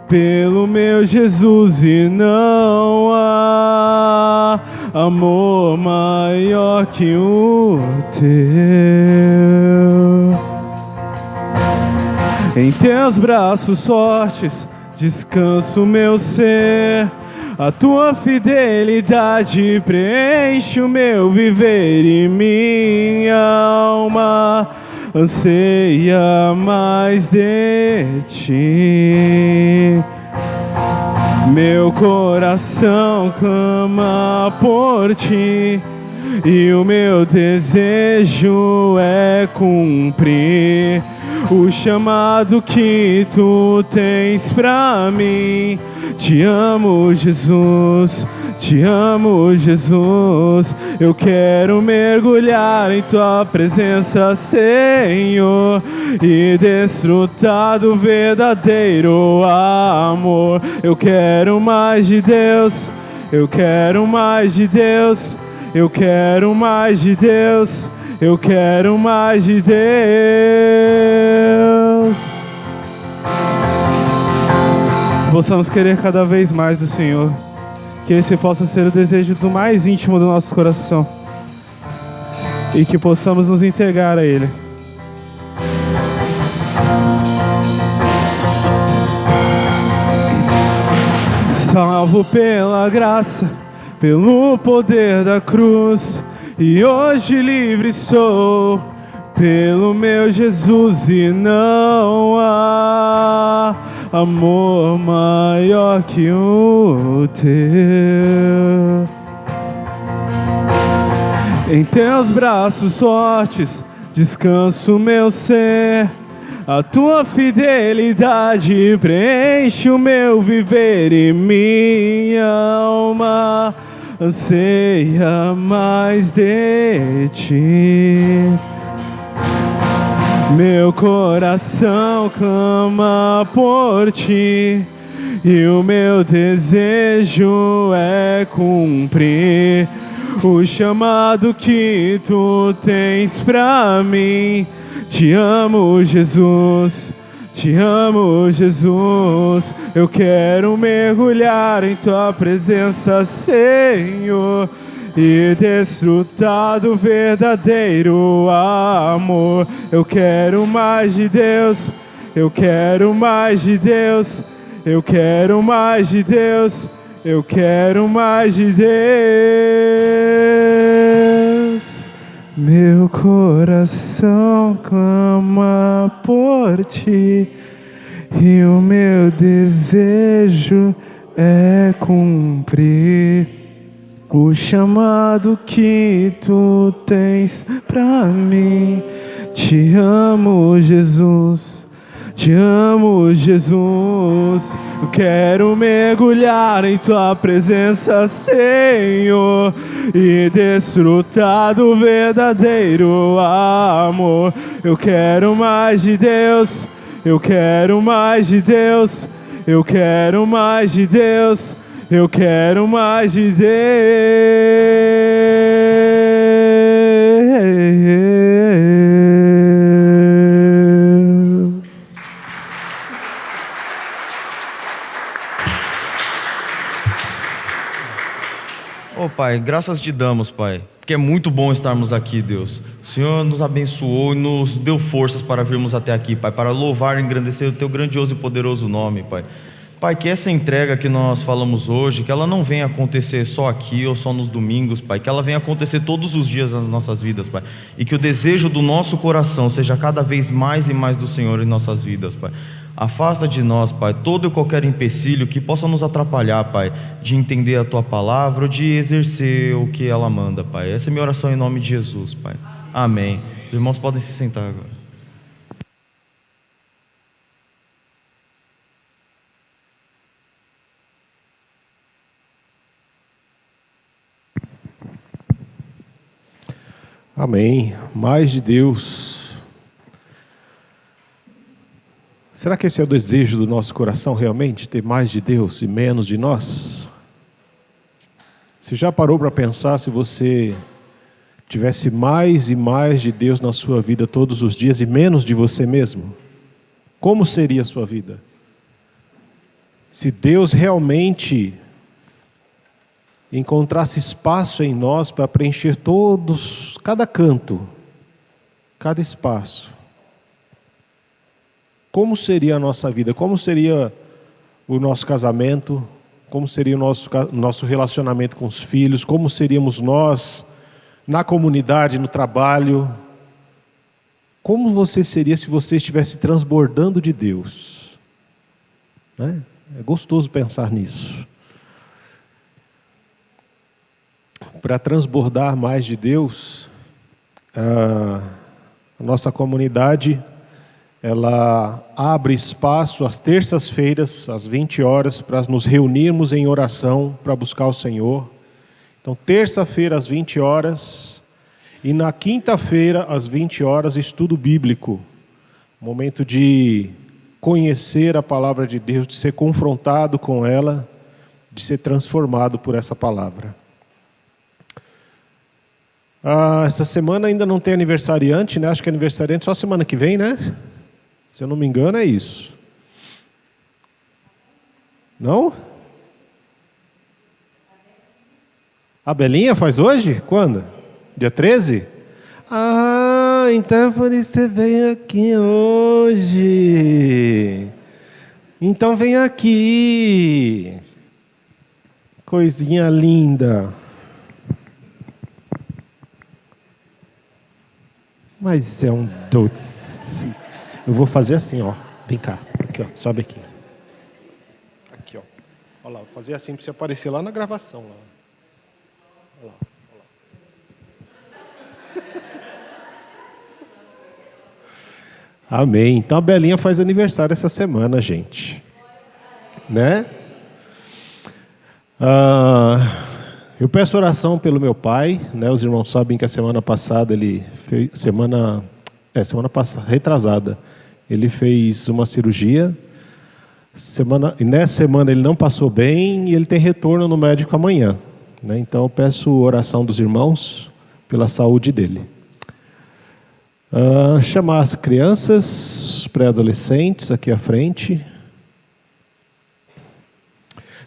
Speaker 3: pelo meu Jesus, e não há amor maior que o teu. Em teus braços fortes descanso meu ser. A tua fidelidade preenche o meu viver, e minha alma anseia mais de ti. Meu coração clama por ti, e o meu desejo é cumprir o chamado que tu tens pra mim. Te amo, Jesus, Te amo, Jesus. Eu quero mergulhar em tua presença, Senhor, e desfrutar do verdadeiro amor. Eu quero mais de Deus. Eu quero mais de Deus. Eu quero mais de Deus. Eu quero mais de Deus. Possamos querer cada vez mais do Senhor. Que esse possa ser o desejo do mais íntimo do nosso coração. E que possamos nos entregar a Ele. Salvo pela graça, pelo poder da cruz, e hoje livre sou pelo meu Jesus, e não há amor maior que o teu. Em teus braços fortes descanso meu ser. A tua fidelidade preenche o meu viver, e minha alma anseia mais de ti. Meu coração clama por ti, e o meu desejo é cumprir o chamado que tu tens pra mim. Te amo, Jesus. Te amo, Jesus. Eu quero mergulhar em tua presença, Senhor, e desfrutar do verdadeiro amor. Eu quero mais de Deus. Eu quero mais de Deus. Eu quero mais de Deus. Eu quero mais de Deus. Meu coração clama por ti, e o meu desejo é cumprir o chamado que tu tens pra mim. Te amo, Jesus. Te amo, Jesus. Eu quero mergulhar em tua presença, Senhor, e desfrutar do verdadeiro amor. Eu quero mais de Deus. Eu quero mais de Deus. Eu quero mais de Deus. Eu quero mais de Deus.
Speaker 2: Ô Pai, graças te damos, Pai, porque é muito bom estarmos aqui, Deus. O Senhor nos abençoou e nos deu forças para virmos até aqui, Pai, para louvar e engrandecer o teu grandioso e poderoso nome, Pai. Pai, que essa entrega que nós falamos hoje, que ela não venha acontecer só aqui ou só nos domingos, Pai, que ela venha acontecer todos os dias nas nossas vidas, Pai, e que o desejo do nosso coração seja cada vez mais e mais do Senhor em nossas vidas, Pai. Afasta de nós, Pai, todo e qualquer empecilho que possa nos atrapalhar, Pai, de entender a Tua palavra ou de exercer o que ela manda, Pai. Essa é a minha oração em nome de Jesus, Pai. Amém. Os irmãos podem se sentar agora.
Speaker 1: Amém. Mais de Deus. Será que esse é o desejo do nosso coração realmente? Ter mais de Deus e menos de nós? Você já parou para pensar se você tivesse mais e mais de Deus na sua vida todos os dias e menos de você mesmo? Como seria a sua vida? Se Deus realmente encontrasse espaço em nós para preencher cada canto, cada espaço. Como seria a nossa vida? Como seria o nosso casamento? Como seria o nosso relacionamento com os filhos? Como seríamos nós na comunidade, no trabalho? Como você seria se você estivesse transbordando de Deus? Né? É gostoso pensar nisso. Para transbordar mais de Deus, a nossa comunidade, ela abre espaço às terças-feiras, às 20 horas, para nos reunirmos em oração para buscar o Senhor. Então, terça-feira às 20 horas e na quinta-feira às 20 horas, estudo bíblico. Momento de conhecer a palavra de Deus, de ser confrontado com ela, de ser transformado por essa palavra. Essa semana ainda não tem aniversariante, né? Acho que é aniversariante só semana que vem, né? Se eu não me engano, é isso. Não? A Belinha faz hoje? Quando? Dia 13? Então por isso você veio aqui hoje. Então vem aqui. Coisinha linda. Mas é um doce. Eu vou fazer assim, ó. Vem cá. Aqui, ó. Sobe aqui. Aqui, ó. Olha lá, vou fazer assim para você aparecer lá na gravação. Lá. Olha lá. Amém. Então a Belinha faz aniversário essa semana, gente. Né? Eu peço oração pelo meu pai, né? Os irmãos sabem que a semana passada ele fez, semana passada, retrasada, ele fez uma cirurgia. E nessa semana ele não passou bem e ele tem retorno no médico amanhã, né? Então eu peço oração dos irmãos pela saúde dele. Chamar as crianças, os pré-adolescentes aqui à frente.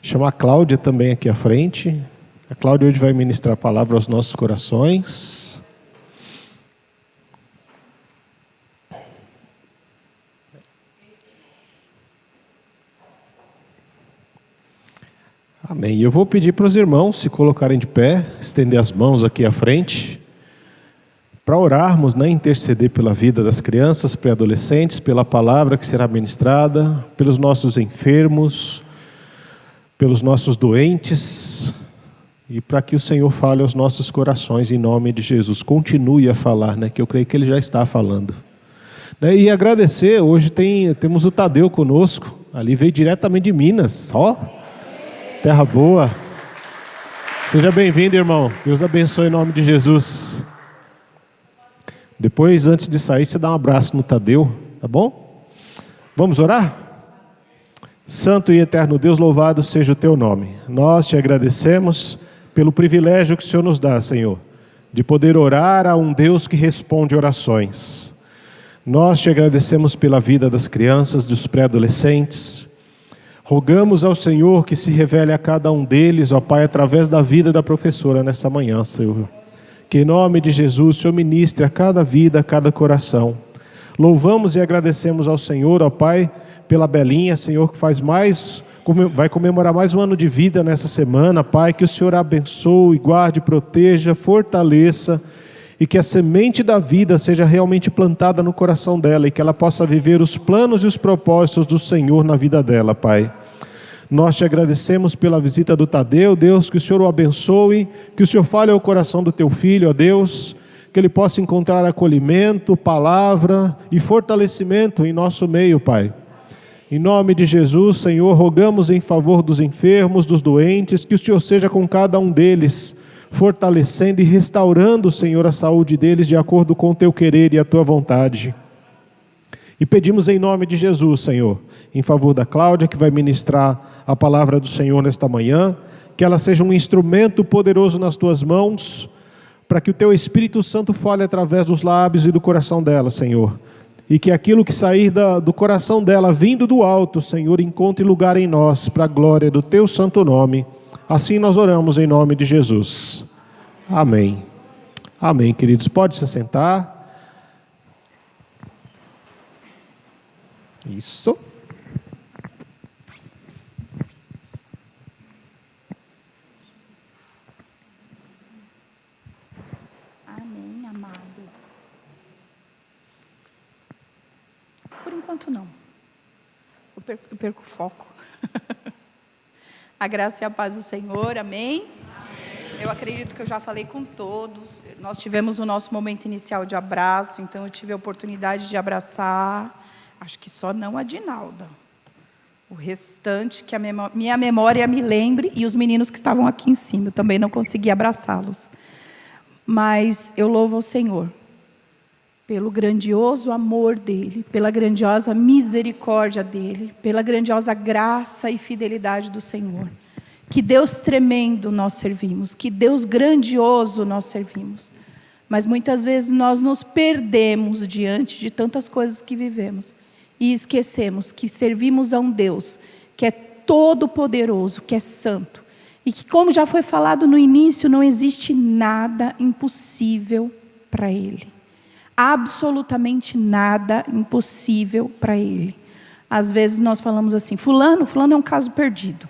Speaker 1: Chamar a Cláudia também aqui à frente. A Cláudia hoje vai ministrar a palavra aos nossos corações. Amém. Eu vou pedir para os irmãos se colocarem de pé, estender as mãos aqui à frente, para orarmos, né, interceder pela vida das crianças, pré-adolescentes, pela palavra que será ministrada, pelos nossos enfermos, pelos nossos doentes, e para que o Senhor fale aos nossos corações em nome de Jesus. Continue a falar, né, que eu creio que Ele já está falando. E agradecer, hoje temos o Tadeu conosco, ali veio diretamente de Minas, ó, terra boa. Seja bem-vindo, irmão, Deus abençoe em nome de Jesus. Depois, antes de sair, você dá um abraço no Tadeu, tá bom? Vamos orar? Santo e eterno Deus, louvado seja o Teu nome. Nós te agradecemos pelo privilégio que o Senhor nos dá, Senhor, de poder orar a um Deus que responde orações. Nós te agradecemos pela vida das crianças, dos pré-adolescentes. Rogamos ao Senhor que se revele a cada um deles, ó Pai, através da vida da professora nessa manhã, Senhor. Que em nome de Jesus, o Senhor ministre a cada vida, a cada coração. Louvamos e agradecemos ao Senhor, ó Pai, pela Belinha, Senhor, que vai comemorar mais um ano de vida nessa semana, Pai, que o Senhor a abençoe, guarde, proteja, fortaleça, e que a semente da vida seja realmente plantada no coração dela, e que ela possa viver os planos e os propósitos do Senhor na vida dela, Pai. Nós te agradecemos pela visita do Tadeu, Deus, que o Senhor o abençoe, que o Senhor fale ao coração do teu filho, ó Deus, que ele possa encontrar acolhimento, palavra e fortalecimento em nosso meio, Pai. Em nome de Jesus, Senhor, rogamos em favor dos enfermos, dos doentes, que o Senhor seja com cada um deles, fortalecendo e restaurando, Senhor, a saúde deles de acordo com o teu querer e a tua vontade. E pedimos em nome de Jesus, Senhor, em favor da Cláudia, que vai ministrar a palavra do Senhor nesta manhã, que ela seja um instrumento poderoso nas tuas mãos, para que o teu Espírito Santo fale através dos lábios e do coração dela, Senhor. E que aquilo que sair do coração dela, vindo do alto, Senhor, encontre lugar em nós, para a glória do teu santo nome. Assim nós oramos em nome de Jesus. Amém. Amém, queridos. Pode se sentar. Isso.
Speaker 5: Amém, amado. Por enquanto não. Eu perco o foco. A graça e a paz do Senhor, amém? Eu acredito que eu já falei com todos. Nós tivemos o nosso momento inicial de abraço, então eu tive a oportunidade de abraçar Acho que só não a Dinalda. O restante, que a minha memória me lembre, e os meninos que estavam aqui em cima, eu também não consegui abraçá-los. Mas eu louvo ao Senhor pelo grandioso amor dEle, pela grandiosa misericórdia dEle, pela grandiosa graça e fidelidade do Senhor. Que Deus tremendo nós servimos, que Deus grandioso nós servimos. Mas muitas vezes nós nos perdemos diante de tantas coisas que vivemos e esquecemos que servimos a um Deus que é todo-poderoso, que é santo. E que, como já foi falado no início, não existe nada impossível para Ele. Absolutamente nada impossível para Ele. Às vezes nós falamos assim, fulano é um caso perdido.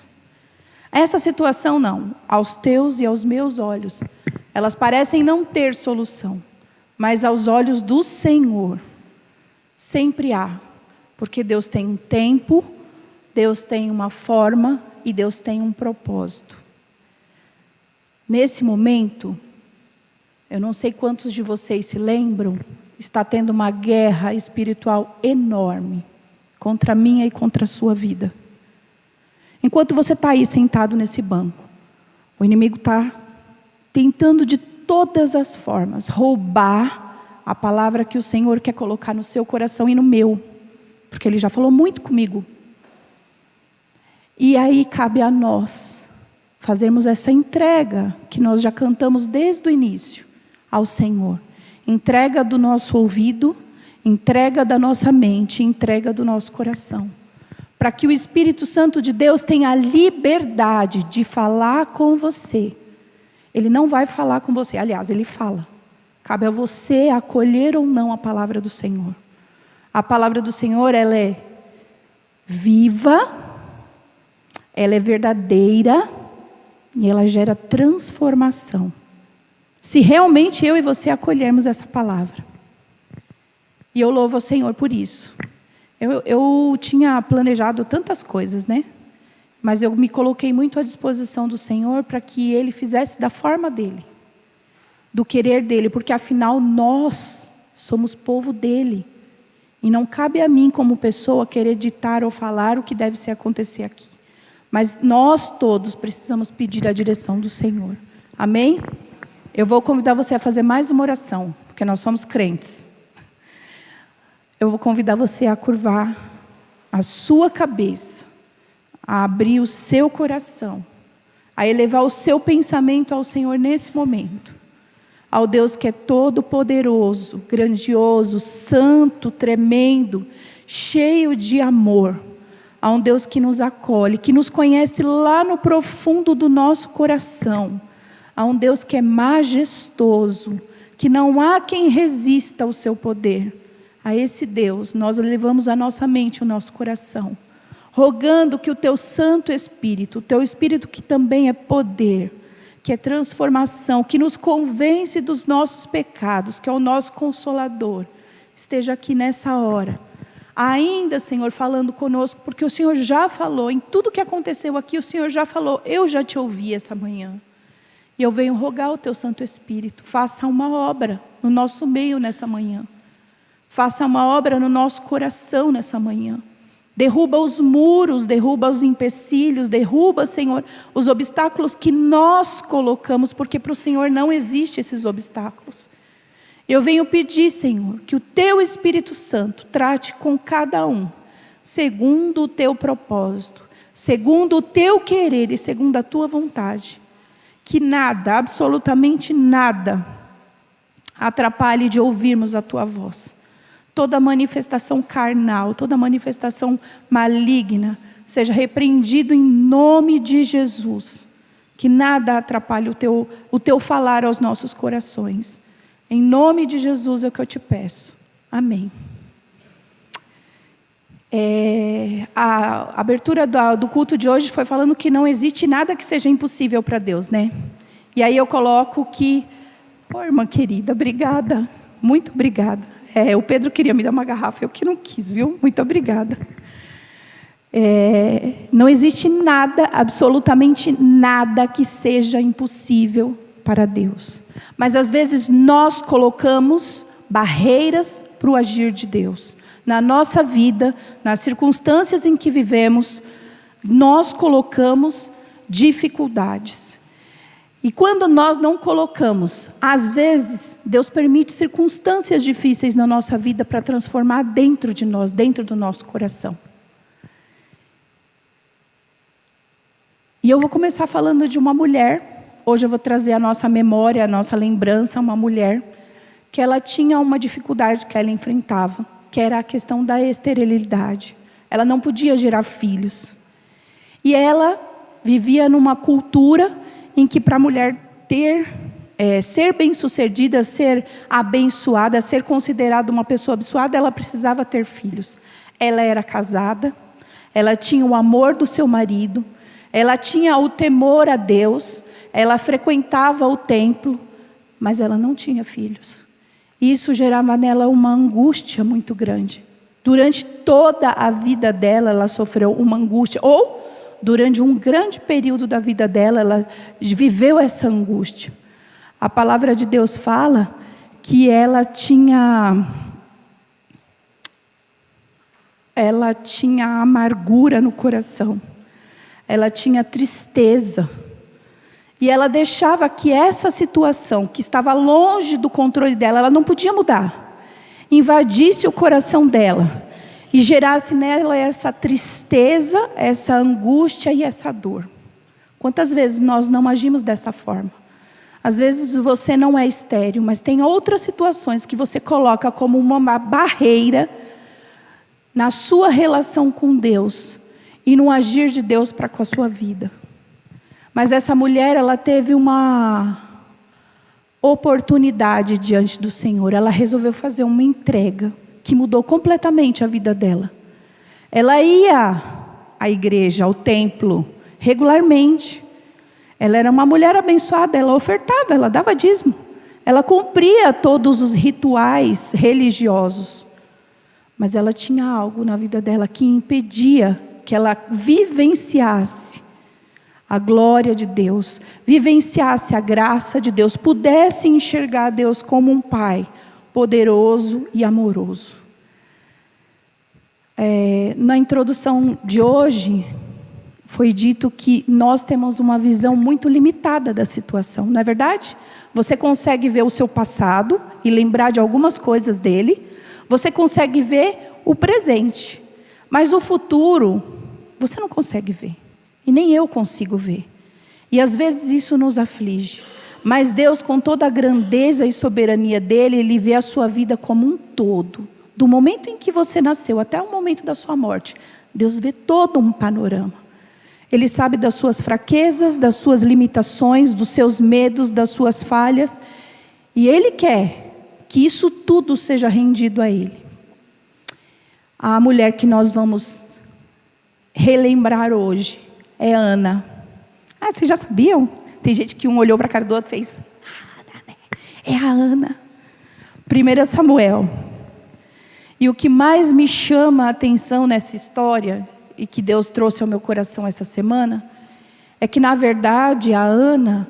Speaker 5: Essa situação não, aos teus e aos meus olhos, elas parecem não ter solução, mas aos olhos do Senhor, sempre há, porque Deus tem um tempo, Deus tem uma forma e Deus tem um propósito. Nesse momento, eu não sei quantos de vocês se lembram, está tendo uma guerra espiritual enorme contra a minha e contra a sua vida. Enquanto você está aí sentado nesse banco, o inimigo está tentando de todas as formas roubar a palavra que o Senhor quer colocar no seu coração e no meu, porque Ele já falou muito comigo. E aí cabe a nós fazermos essa entrega que nós já cantamos desde o início ao Senhor. Entrega do nosso ouvido, entrega da nossa mente, entrega do nosso coração. Para que o Espírito Santo de Deus tenha a liberdade de falar com você. Ele não vai falar com você, aliás, Ele fala. Cabe a você acolher ou não a palavra do Senhor. A palavra do Senhor, ela é viva, ela é verdadeira e ela gera transformação. Se realmente eu e você acolhermos essa palavra. E eu louvo ao Senhor por isso. Eu tinha planejado tantas coisas, né? Mas eu me coloquei muito à disposição do Senhor para que Ele fizesse da forma dEle, do querer dEle, porque afinal nós somos povo dEle. E não cabe a mim como pessoa querer ditar ou falar o que deve ser acontecer aqui. Mas nós todos precisamos pedir a direção do Senhor. Amém? Eu vou convidar você a fazer mais uma oração, porque nós somos crentes. Eu vou convidar você a curvar a sua cabeça, a abrir o seu coração, a elevar o seu pensamento ao Senhor nesse momento. Ao Deus que é todo poderoso, grandioso, santo, tremendo, cheio de amor. A um Deus que nos acolhe, que nos conhece lá no profundo do nosso coração. A um Deus que é majestoso, que não há quem resista ao seu poder. A esse Deus, nós elevamos a nossa mente, o nosso coração, rogando que o Teu Santo Espírito, o Teu Espírito que também é poder, que é transformação, que nos convence dos nossos pecados, que é o nosso Consolador, esteja aqui nessa hora. Ainda, Senhor, falando conosco, porque o Senhor já falou, em tudo que aconteceu aqui, o Senhor já falou, eu já te ouvi essa manhã. E eu venho rogar ao Teu Santo Espírito, faça uma obra no nosso meio nessa manhã. Faça uma obra no nosso coração nessa manhã. Derruba os muros, derruba os empecilhos, derruba, Senhor, os obstáculos que nós colocamos, porque para o Senhor não existem esses obstáculos. Eu venho pedir, Senhor, que o Teu Espírito Santo trate com cada um, segundo o Teu propósito, segundo o Teu querer e segundo a Tua vontade. Que nada, absolutamente nada, atrapalhe de ouvirmos a Tua voz. Toda manifestação carnal, toda manifestação maligna, seja repreendido em nome de Jesus. Que nada atrapalhe o teu falar aos nossos corações. Em nome de Jesus é o que eu te peço. Amém. A abertura do culto de hoje foi falando que não existe nada que seja impossível para Deus, né? E aí eu coloco que... irmã querida, obrigada. Muito obrigada. O Pedro queria me dar uma garrafa, eu que não quis, viu? Muito obrigada. Não existe nada, absolutamente nada que seja impossível para Deus. Mas às vezes nós colocamos barreiras para o agir de Deus. na nossa vida, nas circunstâncias em que vivemos, nós colocamos dificuldades. E quando nós não colocamos, às vezes, Deus permite circunstâncias difíceis na nossa vida para transformar dentro de nós, dentro do nosso coração. E eu vou começar falando de uma mulher. Hoje eu vou trazer a nossa memória, a nossa lembrança, uma mulher que ela tinha uma dificuldade que ela enfrentava, que era a questão da esterilidade. Ela não podia gerar filhos. E ela vivia numa cultura em que para a mulher ser bem-sucedida, ser abençoada, ser considerada uma pessoa abençoada, ela precisava ter filhos. Ela era casada, ela tinha o amor do seu marido, ela tinha o temor a Deus, ela frequentava o templo, mas ela não tinha filhos. Isso gerava nela uma angústia muito grande. Durante toda a vida dela, ela sofreu uma angústia, ou durante um grande período da vida dela, ela viveu essa angústia. A palavra de Deus fala que ela tinha amargura no coração, ela tinha tristeza, e ela deixava que essa situação, que estava longe do controle dela, ela não podia mudar, invadisse o coração dela, e gerasse nela essa tristeza, essa angústia e essa dor. Quantas vezes nós não agimos dessa forma? Às vezes você não é estéril, mas tem outras situações que você coloca como uma barreira na sua relação com Deus e no agir de Deus para com a sua vida. Mas essa mulher, ela teve uma oportunidade diante do Senhor. Ela resolveu fazer uma entrega que mudou completamente a vida dela. Ela ia à igreja, ao templo, regularmente. Ela era uma mulher abençoada, ela ofertava, ela dava dízimo. Ela cumpria todos os rituais religiosos. Mas ela tinha algo na vida dela que impedia que ela vivenciasse a glória de Deus, vivenciasse a graça de Deus, pudesse enxergar Deus como um Pai poderoso e amoroso. Na introdução de hoje, foi dito que nós temos uma visão muito limitada da situação, não é verdade? Você consegue ver o seu passado e lembrar de algumas coisas dele, você consegue ver o presente, mas o futuro, você não consegue ver, e nem eu consigo ver, e às vezes isso nos aflige. Mas Deus, com toda a grandeza e soberania dele, Ele vê a sua vida como um todo. Do momento em que você nasceu até o momento da sua morte, Deus vê todo um panorama. Ele sabe das suas fraquezas, das suas limitações, dos seus medos, das suas falhas. E Ele quer que isso tudo seja rendido a Ele. A mulher que nós vamos relembrar hoje é Ana. Ah, vocês já sabiam? Tem gente que um olhou para a cara do outro e fez, é a Ana. 1 Samuel. E o que mais me chama a atenção nessa história, e que Deus trouxe ao meu coração essa semana, é que na verdade a Ana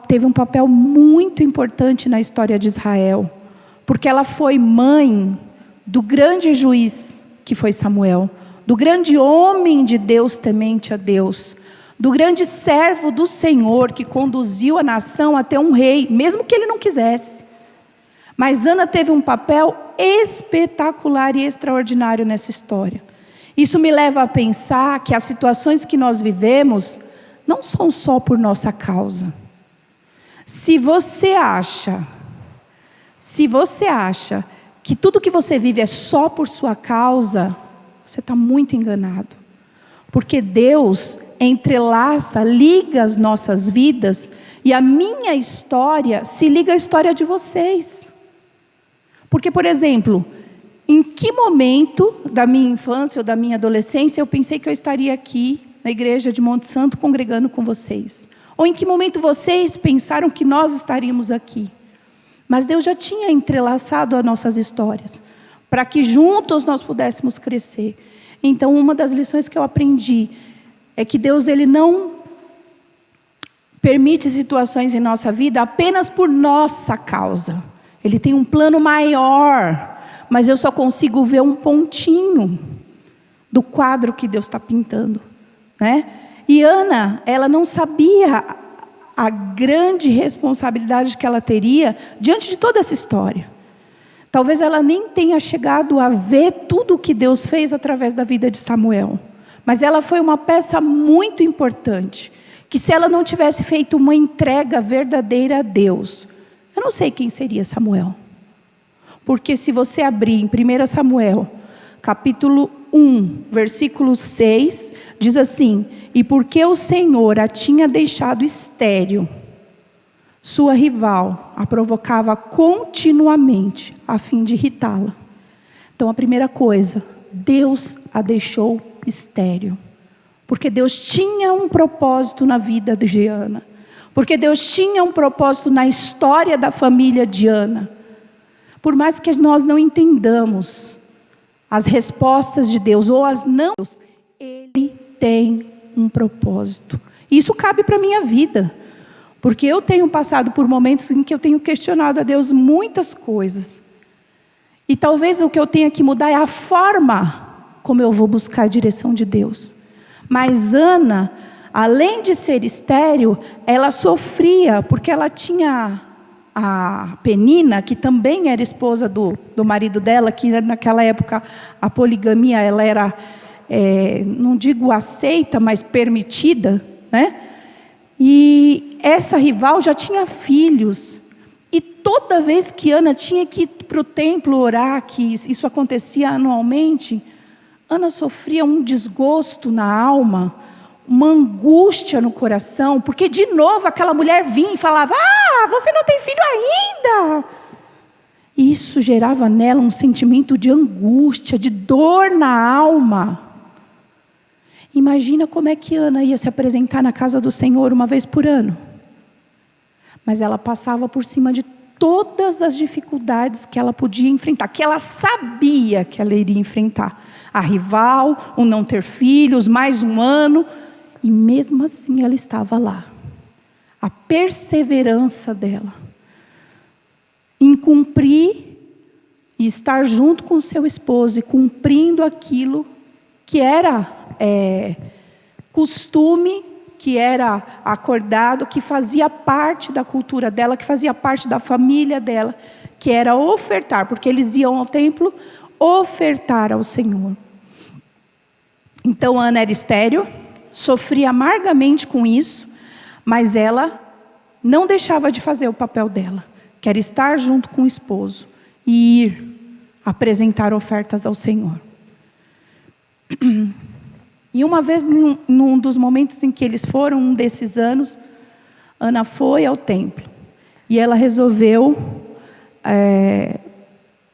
Speaker 5: teve um papel muito importante na história de Israel, porque ela foi mãe do grande juiz que foi Samuel, do grande homem de Deus temente a Deus, do grande servo do Senhor que conduziu a nação até um rei, mesmo que ele não quisesse. Mas Ana teve um papel espetacular e extraordinário nessa história. Isso me leva a pensar que as situações que nós vivemos não são só por nossa causa. Se você acha que tudo que você vive é só por sua causa, você está muito enganado. Porque Deus entrelaça, liga as nossas vidas, e a minha história se liga à história de vocês. Porque, por exemplo, em que momento da minha infância ou da minha adolescência eu pensei que eu estaria aqui na igreja de Monte Santo congregando com vocês? Ou em que momento vocês pensaram que nós estaríamos aqui? Mas Deus já tinha entrelaçado as nossas histórias, para que juntos nós pudéssemos crescer. Então, uma das lições que eu aprendi é que Deus, Ele não permite situações em nossa vida apenas por nossa causa. Ele tem um plano maior, mas eu só consigo ver um pontinho do quadro que Deus está pintando, né? E Ana, ela não sabia a grande responsabilidade que ela teria diante de toda essa história. Talvez ela nem tenha chegado a ver tudo o que Deus fez através da vida de Samuel. Mas ela foi uma peça muito importante, que se ela não tivesse feito uma entrega verdadeira a Deus, eu não sei quem seria Samuel. Porque se você abrir em 1 Samuel, capítulo 1, versículo 6, diz assim: e porque o Senhor a tinha deixado estéril, sua rival a provocava continuamente, a fim de irritá-la. Então a primeira coisa, Deus a deixou estéril. Porque Deus tinha um propósito na vida de Ana. Porque Deus tinha um propósito na história da família de Ana. Por mais que nós não entendamos as respostas de Deus ou as não, Ele tem um propósito. Isso cabe para a minha vida. Porque eu tenho passado por momentos em que eu tenho questionado a Deus muitas coisas. E talvez o que eu tenha que mudar é a forma como eu vou buscar a direção de Deus. Mas Ana, além de ser estéril, ela sofria, porque ela tinha a Penina, que também era esposa do marido dela, que naquela época a poligamia ela era, não digo aceita, mas permitida, né? E essa rival já tinha filhos. E toda vez que Ana tinha que ir para o templo orar, que isso acontecia anualmente, Ana sofria um desgosto na alma, uma angústia no coração, porque de novo aquela mulher vinha e falava: você não tem filho ainda. E isso gerava nela um sentimento de angústia, de dor na alma. Imagina como é que Ana ia se apresentar na casa do Senhor uma vez por ano. Mas ela passava por cima de todas as dificuldades que ela podia enfrentar, que ela sabia que ela iria enfrentar. A rival, o não ter filhos, mais um ano, e mesmo assim ela estava lá. A perseverança dela em cumprir e estar junto com o seu esposo e cumprindo aquilo que era costume, que era acordado, que fazia parte da cultura dela, que fazia parte da família dela, que era ofertar, porque eles iam ao templo ofertar ao Senhor. Então Ana era estéril, sofria amargamente com isso, mas ela não deixava de fazer o papel dela, que era estar junto com o esposo e ir apresentar ofertas ao Senhor. E uma vez, num dos momentos em que eles foram, um desses anos, Ana foi ao templo. E ela resolveu,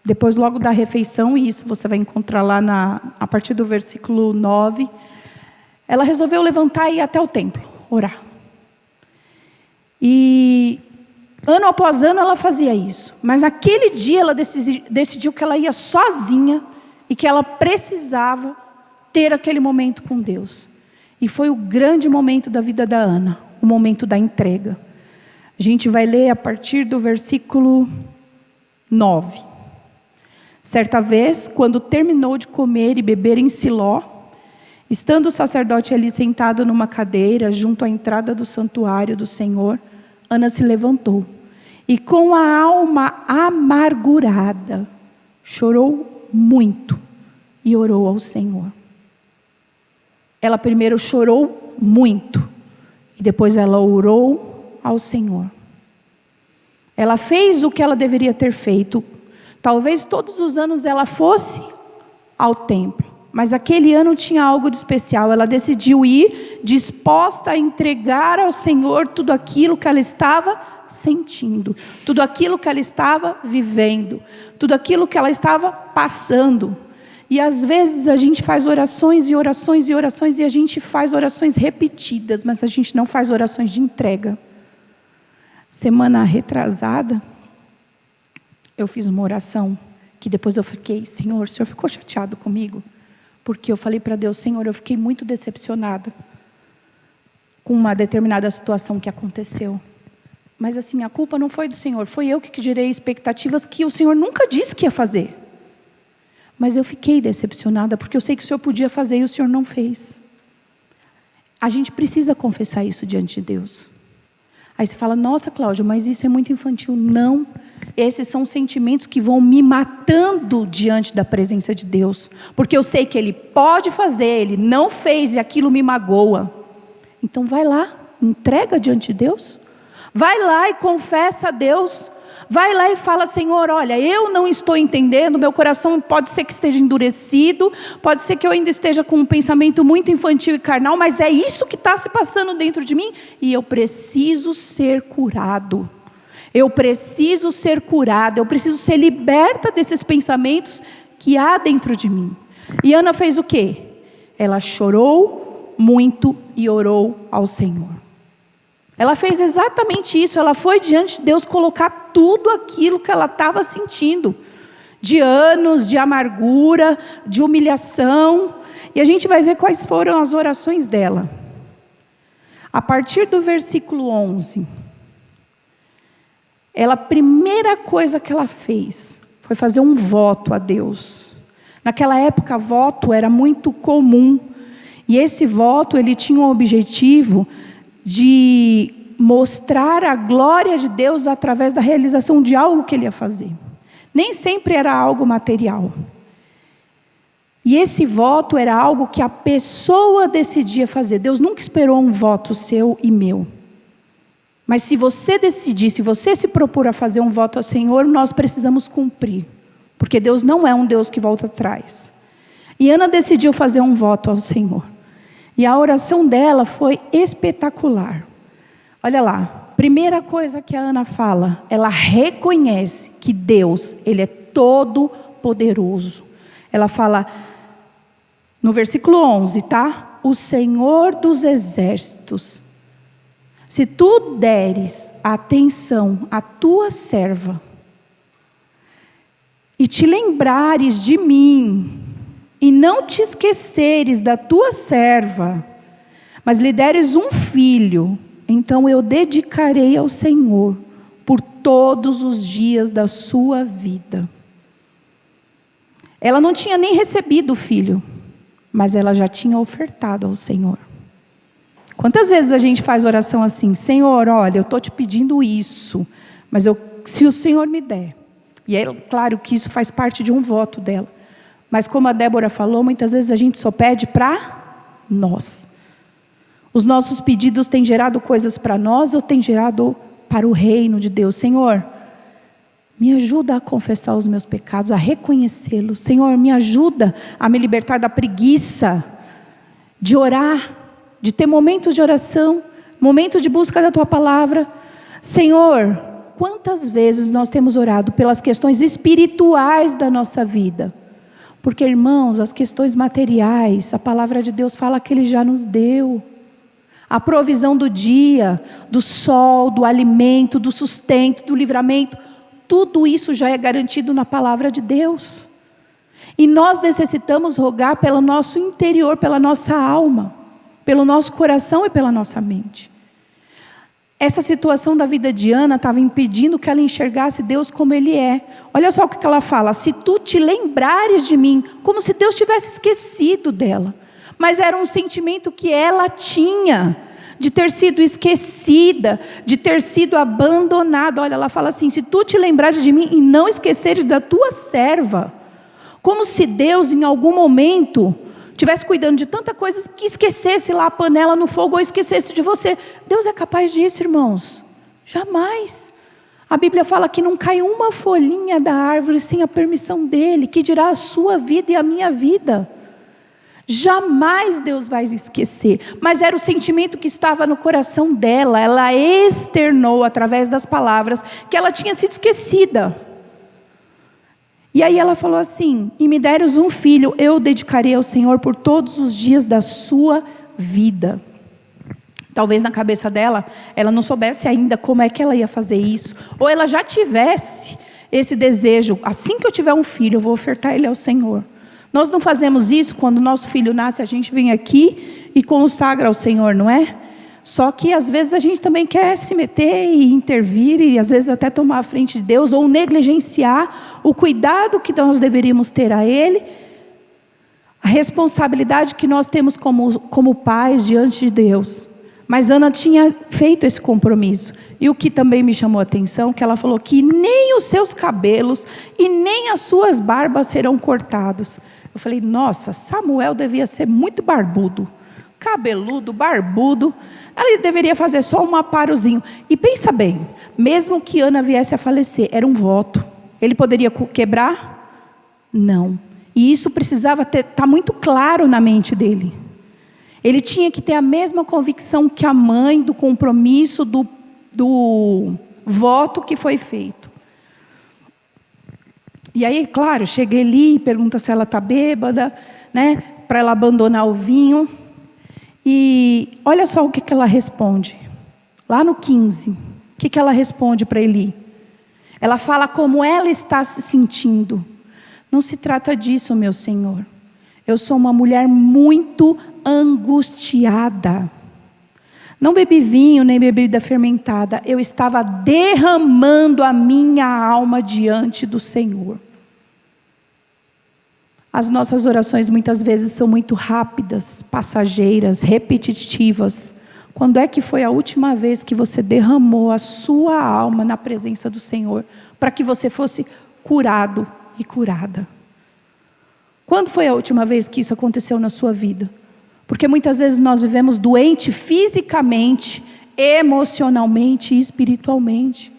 Speaker 5: depois logo da refeição, e isso você vai encontrar lá a partir do versículo 9, ela resolveu levantar e ir até o templo, orar. E ano após ano ela fazia isso. Mas naquele dia ela decidiu que ela ia sozinha e que ela precisava ter aquele momento com Deus. E foi o grande momento da vida da Ana, o momento da entrega. A gente vai ler a partir do versículo 9. Certa vez, quando terminou de comer e beber em Siló, estando o sacerdote ali sentado numa cadeira, junto à entrada do santuário do Senhor, Ana se levantou e com a alma amargurada, chorou muito e orou ao Senhor. Ela primeiro chorou muito e depois ela orou ao Senhor. Ela fez o que ela deveria ter feito. Talvez todos os anos ela fosse ao templo, mas aquele ano tinha algo de especial. Ela decidiu ir disposta a entregar ao Senhor tudo aquilo que ela estava sentindo, tudo aquilo que ela estava vivendo, tudo aquilo que ela estava passando. E às vezes a gente faz orações e orações e orações, e a gente faz orações repetidas, mas a gente não faz orações de entrega. Semana retrasada, eu fiz uma oração, que depois eu fiquei: Senhor, o Senhor ficou chateado comigo? Porque eu falei para Deus: Senhor, eu fiquei muito decepcionada com uma determinada situação que aconteceu. Mas assim, a culpa não foi do Senhor, foi eu que gerei expectativas que o Senhor nunca disse que ia fazer. mas eu fiquei decepcionada, porque eu sei que o Senhor podia fazer e o Senhor não fez. A gente precisa confessar isso diante de Deus. Aí você fala, nossa, Cláudia, mas isso é muito infantil. Não, esses são sentimentos que vão me matando diante da presença de Deus, porque eu sei que Ele pode fazer, Ele não fez e aquilo me magoa. Então vai lá, entrega diante de Deus, vai lá e confessa a Deus, vai lá e fala, Senhor, olha, eu não estou entendendo, meu coração pode ser que esteja endurecido, pode ser que eu ainda esteja com um pensamento muito infantil e carnal, mas é isso que está se passando dentro de mim, e eu preciso ser curado, eu preciso ser curada, eu preciso ser liberta desses pensamentos que há dentro de mim. E Ana fez o quê? Ela chorou muito e orou ao Senhor. Ela fez exatamente isso, ela foi diante de Deus colocar tudo aquilo que ela estava sentindo, de anos, de amargura, de humilhação, e a gente vai ver quais foram as orações dela. A partir do versículo 11, a primeira coisa que ela fez foi fazer um voto a Deus. Naquela época, voto era muito comum, e esse voto ele tinha o objetivo de mostrar a glória de Deus através da realização de algo que ele ia fazer. Nem sempre era algo material. E esse voto era algo que a pessoa decidia fazer. Deus nunca esperou um voto seu e meu. Mas se você decidir, se você se propor a fazer um voto ao Senhor, nós precisamos cumprir. Porque Deus não é um Deus que volta atrás. E Ana decidiu fazer um voto ao Senhor. E a oração dela foi espetacular. Olha lá, primeira coisa que a Ana fala, ela reconhece que Deus, Ele é todo poderoso. Ela fala, no versículo 11, tá? O Senhor dos exércitos, se tu deres atenção à tua serva, e te lembrares de mim, e não te esqueceres da tua serva, mas lhe deres um filho, então eu dedicarei ao Senhor por todos os dias da sua vida. Ela não tinha nem recebido o filho, mas ela já tinha ofertado ao Senhor. Quantas vezes a gente faz oração assim, Senhor, olha, eu estou te pedindo isso, mas se o Senhor me der, e é claro que isso faz parte de um voto dela, mas como a Débora falou, muitas vezes a gente só pede para nós. Os nossos pedidos têm gerado coisas para nós ou têm gerado para o reino de Deus? Senhor, me ajuda a confessar os meus pecados, a reconhecê-los. Senhor, me ajuda a me libertar da preguiça, de orar, de ter momentos de oração, momentos de busca da Tua palavra. Senhor, quantas vezes nós temos orado pelas questões espirituais da nossa vida? Porque, irmãos, as questões materiais, a palavra de Deus fala que Ele já nos deu. A provisão do dia, do sol, do alimento, do sustento, do livramento, tudo isso já é garantido na palavra de Deus. E nós necessitamos rogar pelo nosso interior, pela nossa alma, pelo nosso coração e pela nossa mente. Essa situação da vida de Ana estava impedindo que ela enxergasse Deus como Ele é. Olha só o que ela fala, se tu te lembrares de mim, como se Deus tivesse esquecido dela. Mas era um sentimento que ela tinha, de ter sido esquecida, de ter sido abandonada. Olha, ela fala assim, se tu te lembrares de mim e não esqueceres da tua serva. Como se Deus em algum momento estivesse cuidando de tanta coisa que esquecesse lá a panela no fogo ou esquecesse de você. Deus é capaz disso, irmãos? Jamais. A Bíblia fala que não cai uma folhinha da árvore sem a permissão dEle, que dirá a sua vida e a minha vida. Jamais Deus vai esquecer. Mas era o sentimento que estava no coração dela. Ela externou através das palavras que ela tinha sido esquecida. E aí ela falou assim, e me deres um filho, eu o dedicarei ao Senhor por todos os dias da sua vida. Talvez na cabeça dela, ela não soubesse ainda como é que ela ia fazer isso. Ou ela já tivesse esse desejo, assim que eu tiver um filho, eu vou ofertar ele ao Senhor. Nós não fazemos isso quando nosso filho nasce, a gente vem aqui e consagra ao Senhor, não é? Só que às vezes a gente também quer se meter e intervir e às vezes até tomar a frente de Deus ou negligenciar o cuidado que nós deveríamos ter a Ele, a responsabilidade que nós temos como pais diante de Deus. Mas Ana tinha feito esse compromisso. E o que também me chamou a atenção, que ela falou que nem os seus cabelos e nem as suas barbas serão cortados. Eu falei, nossa, Samuel devia ser muito barbudo. Cabeludo, barbudo. Ela deveria fazer só um aparozinho. E pensa bem, mesmo que Ana viesse a falecer, era um voto. Ele poderia quebrar? Não. E isso precisava estar muito claro na mente dele. Ele tinha que ter a mesma convicção que a mãe do compromisso, do voto que foi feito. E aí, claro, chega Eli, pergunta se ela está bêbada, né, para ela abandonar o vinho. E olha só o que ela responde. Lá no 15, o que ela responde para Eli? Ela fala como ela está se sentindo. Não se trata disso, meu Senhor. Eu sou uma mulher muito angustiada. Não bebi vinho, nem bebida fermentada. Eu estava derramando a minha alma diante do Senhor. As nossas orações muitas vezes são muito rápidas, passageiras, repetitivas. Quando é que foi a última vez que você derramou a sua alma na presença do Senhor, para que você fosse curado e curada? Quando foi a última vez que isso aconteceu na sua vida? Porque muitas vezes nós vivemos doente fisicamente, emocionalmente e espiritualmente.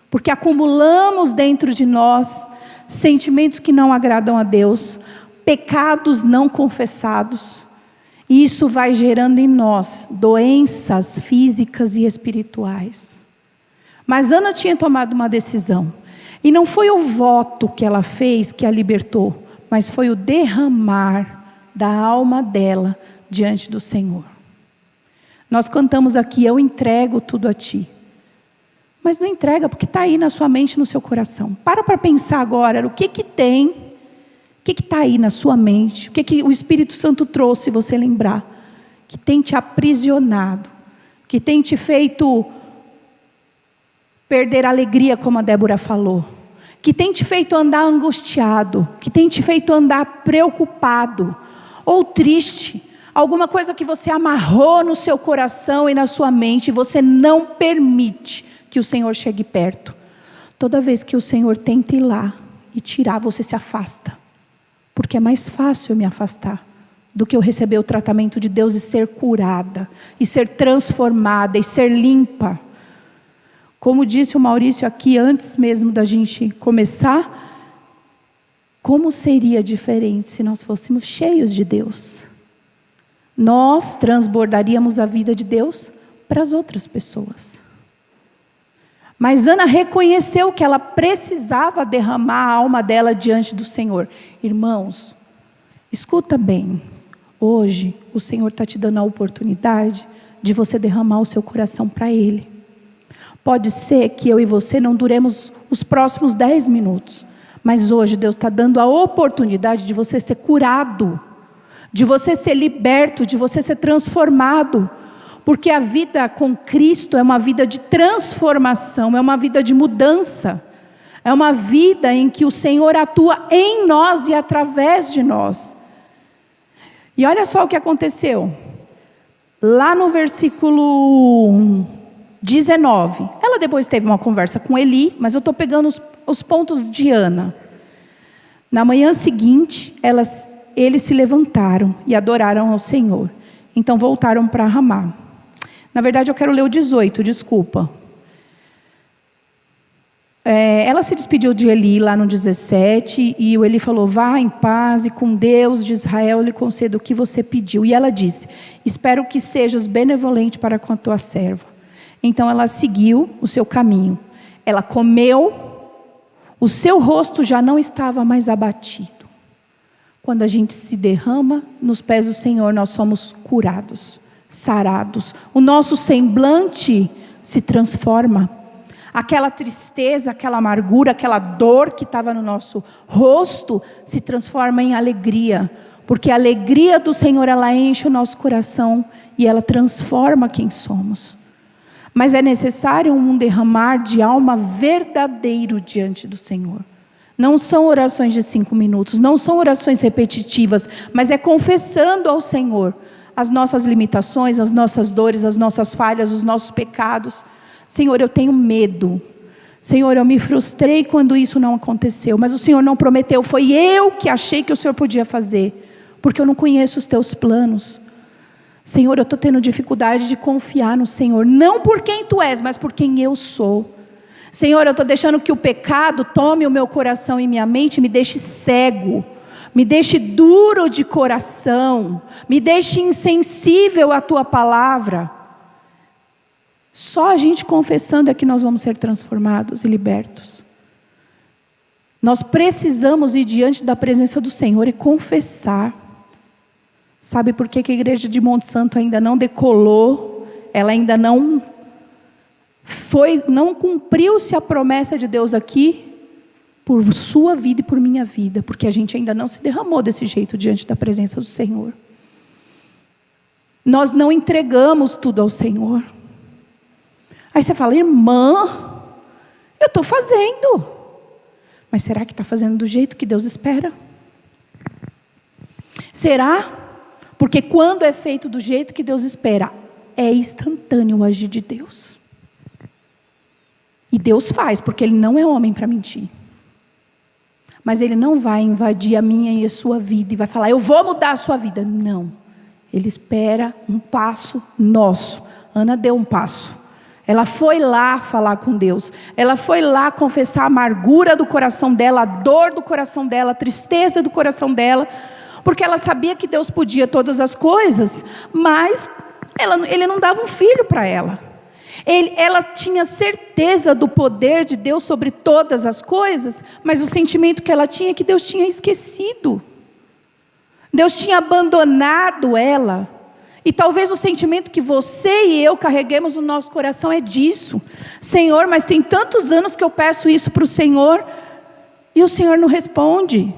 Speaker 5: Porque acumulamos dentro de nós sentimentos que não agradam a Deus, pecados não confessados. E isso vai gerando em nós doenças físicas e espirituais. Mas Ana tinha tomado uma decisão. E não foi o voto que ela fez que a libertou, mas foi o derramar da alma dela diante do Senhor. Nós cantamos aqui, eu entrego tudo a Ti. Mas não entrega porque está aí na sua mente, no seu coração. Para pensar agora, o que tem, o que está aí na sua mente, o que o Espírito Santo trouxe, se você lembrar, que tem te aprisionado, que tem te feito perder a alegria, como a Débora falou, que tem te feito andar angustiado, que tem te feito andar preocupado, ou triste, alguma coisa que você amarrou no seu coração e na sua mente, e você não permite que o Senhor chegue perto. Toda vez que o Senhor tenta ir lá e tirar, você se afasta, porque é mais fácil eu me afastar, do que eu receber o tratamento de Deus e ser curada, e ser transformada, e ser limpa. Como disse o Maurício aqui, antes mesmo da gente começar, como seria diferente se nós fôssemos cheios de Deus? Nós transbordaríamos a vida de Deus para as outras pessoas. Mas Ana reconheceu que ela precisava derramar a alma dela diante do Senhor. Irmãos, escuta bem, hoje o Senhor está te dando a oportunidade de você derramar o seu coração para Ele. Pode ser que eu e você não duremos os próximos 10 minutos, mas hoje Deus está dando a oportunidade de você ser curado, de você ser liberto, de você ser transformado, porque a vida com Cristo é uma vida de transformação, é uma vida de mudança, é uma vida em que o Senhor atua em nós e através de nós. E olha só o que aconteceu, lá no versículo 19, ela depois teve uma conversa com Eli, mas eu estou pegando os pontos de Ana. Na manhã seguinte, eles se levantaram e adoraram ao Senhor. Então voltaram para Ramá. Na verdade eu quero ler o 18, desculpa. Ela se despediu de Eli lá no 17, e o Eli falou, vá em paz e com Deus de Israel lhe conceda o que você pediu. E ela disse, espero que sejas benevolente para com a tua serva. Então ela seguiu o seu caminho. Ela comeu, o seu rosto já não estava mais abatido. Quando a gente se derrama nos pés do Senhor, nós somos curados, sarados. O nosso semblante se transforma. Aquela tristeza, aquela amargura, aquela dor que estava no nosso rosto se transforma em alegria. Porque a alegria do Senhor, ela enche o nosso coração e ela transforma quem somos. Mas é necessário um derramar de alma verdadeiro diante do Senhor. Não são orações de 5 minutos, não são orações repetitivas, mas é confessando ao Senhor as nossas limitações, as nossas dores, as nossas falhas, os nossos pecados. Senhor, eu tenho medo. Senhor, eu me frustrei quando isso não aconteceu, mas o Senhor não prometeu, foi eu que achei que o Senhor podia fazer, porque eu não conheço os teus planos. Senhor, eu estou tendo dificuldade de confiar no Senhor, não por quem Tu és, mas por quem eu sou. Senhor, eu estou deixando que o pecado tome o meu coração e minha mente, me deixe cego, me deixe duro de coração, me deixe insensível à Tua palavra. Só a gente confessando é que nós vamos ser transformados e libertos. Nós precisamos ir diante da presença do Senhor e confessar. Sabe por que a igreja de Monte Santo ainda não decolou? Ela ainda não cumpriu-se a promessa de Deus aqui? Por sua vida e por minha vida, porque a gente ainda não se derramou desse jeito diante da presença do Senhor. Nós não entregamos tudo ao Senhor. Aí você fala, irmã, eu estou fazendo. Mas será que está fazendo do jeito que Deus espera? Será? Porque quando é feito do jeito que Deus espera, é instantâneo o agir de Deus. E Deus faz, porque Ele não é homem para mentir. Mas Ele não vai invadir a minha e a sua vida e vai falar, eu vou mudar a sua vida. Não. Ele espera um passo nosso. Ana deu um passo. Ela foi lá falar com Deus. Ela foi lá confessar a amargura do coração dela, a dor do coração dela, a tristeza do coração dela. Porque ela sabia que Deus podia todas as coisas, mas Ele não dava um filho para ela. Ela tinha certeza do poder de Deus sobre todas as coisas, mas o sentimento que ela tinha é que Deus tinha esquecido. Deus tinha abandonado ela. E talvez o sentimento que você e eu carreguemos no nosso coração é disso. Senhor, mas tem tantos anos que eu peço isso para o Senhor e o Senhor não responde.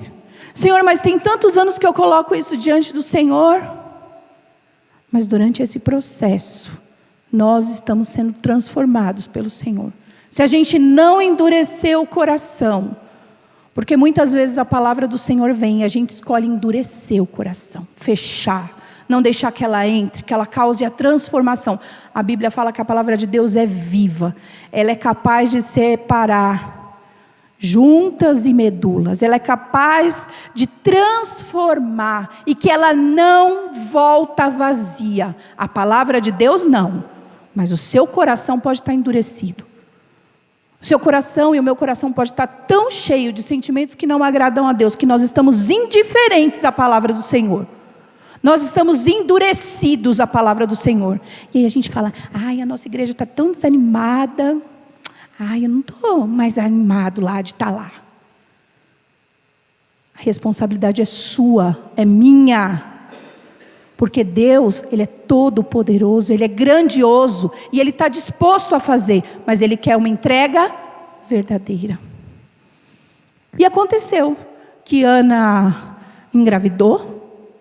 Speaker 5: Senhor, mas tem tantos anos que eu coloco isso diante do Senhor. Mas durante esse processo, nós estamos sendo transformados pelo Senhor. Se a gente não endurecer o coração, porque muitas vezes a palavra do Senhor vem e a gente escolhe endurecer o coração, fechar, não deixar que ela entre, que ela cause a transformação. A Bíblia fala que a palavra de Deus é viva, ela é capaz de separar juntas e medulas, ela é capaz de transformar e que ela não volta vazia. A palavra de Deus não, mas o seu coração pode estar endurecido. O seu coração e o meu coração pode estar tão cheio de sentimentos que não agradam a Deus, que nós estamos indiferentes à palavra do Senhor. Nós estamos endurecidos à palavra do Senhor. E aí a gente fala, ai, a nossa igreja está tão desanimada. Ai, eu não estou mais animado lá de estar lá. A responsabilidade é sua, é minha. Porque Deus, Ele é todo poderoso, Ele é grandioso. E Ele está disposto a fazer. Mas Ele quer uma entrega verdadeira. E aconteceu que Ana engravidou,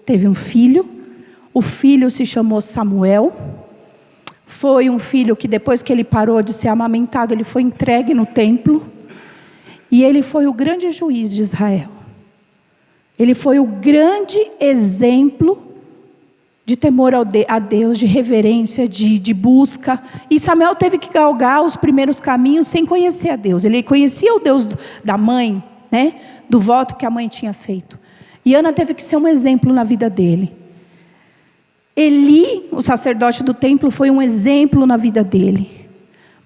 Speaker 5: teve um filho. O filho se chamou Samuel. Foi um filho que depois que ele parou de ser amamentado, ele foi entregue no templo. E ele foi o grande juiz de Israel. Ele foi o grande exemplo de temor a Deus, de reverência, de busca. E Samuel teve que galgar os primeiros caminhos sem conhecer a Deus. Ele conhecia o Deus da mãe, né? Do voto que a mãe tinha feito. E Ana teve que ser um exemplo na vida dele. Eli, o sacerdote do templo, foi um exemplo na vida dele.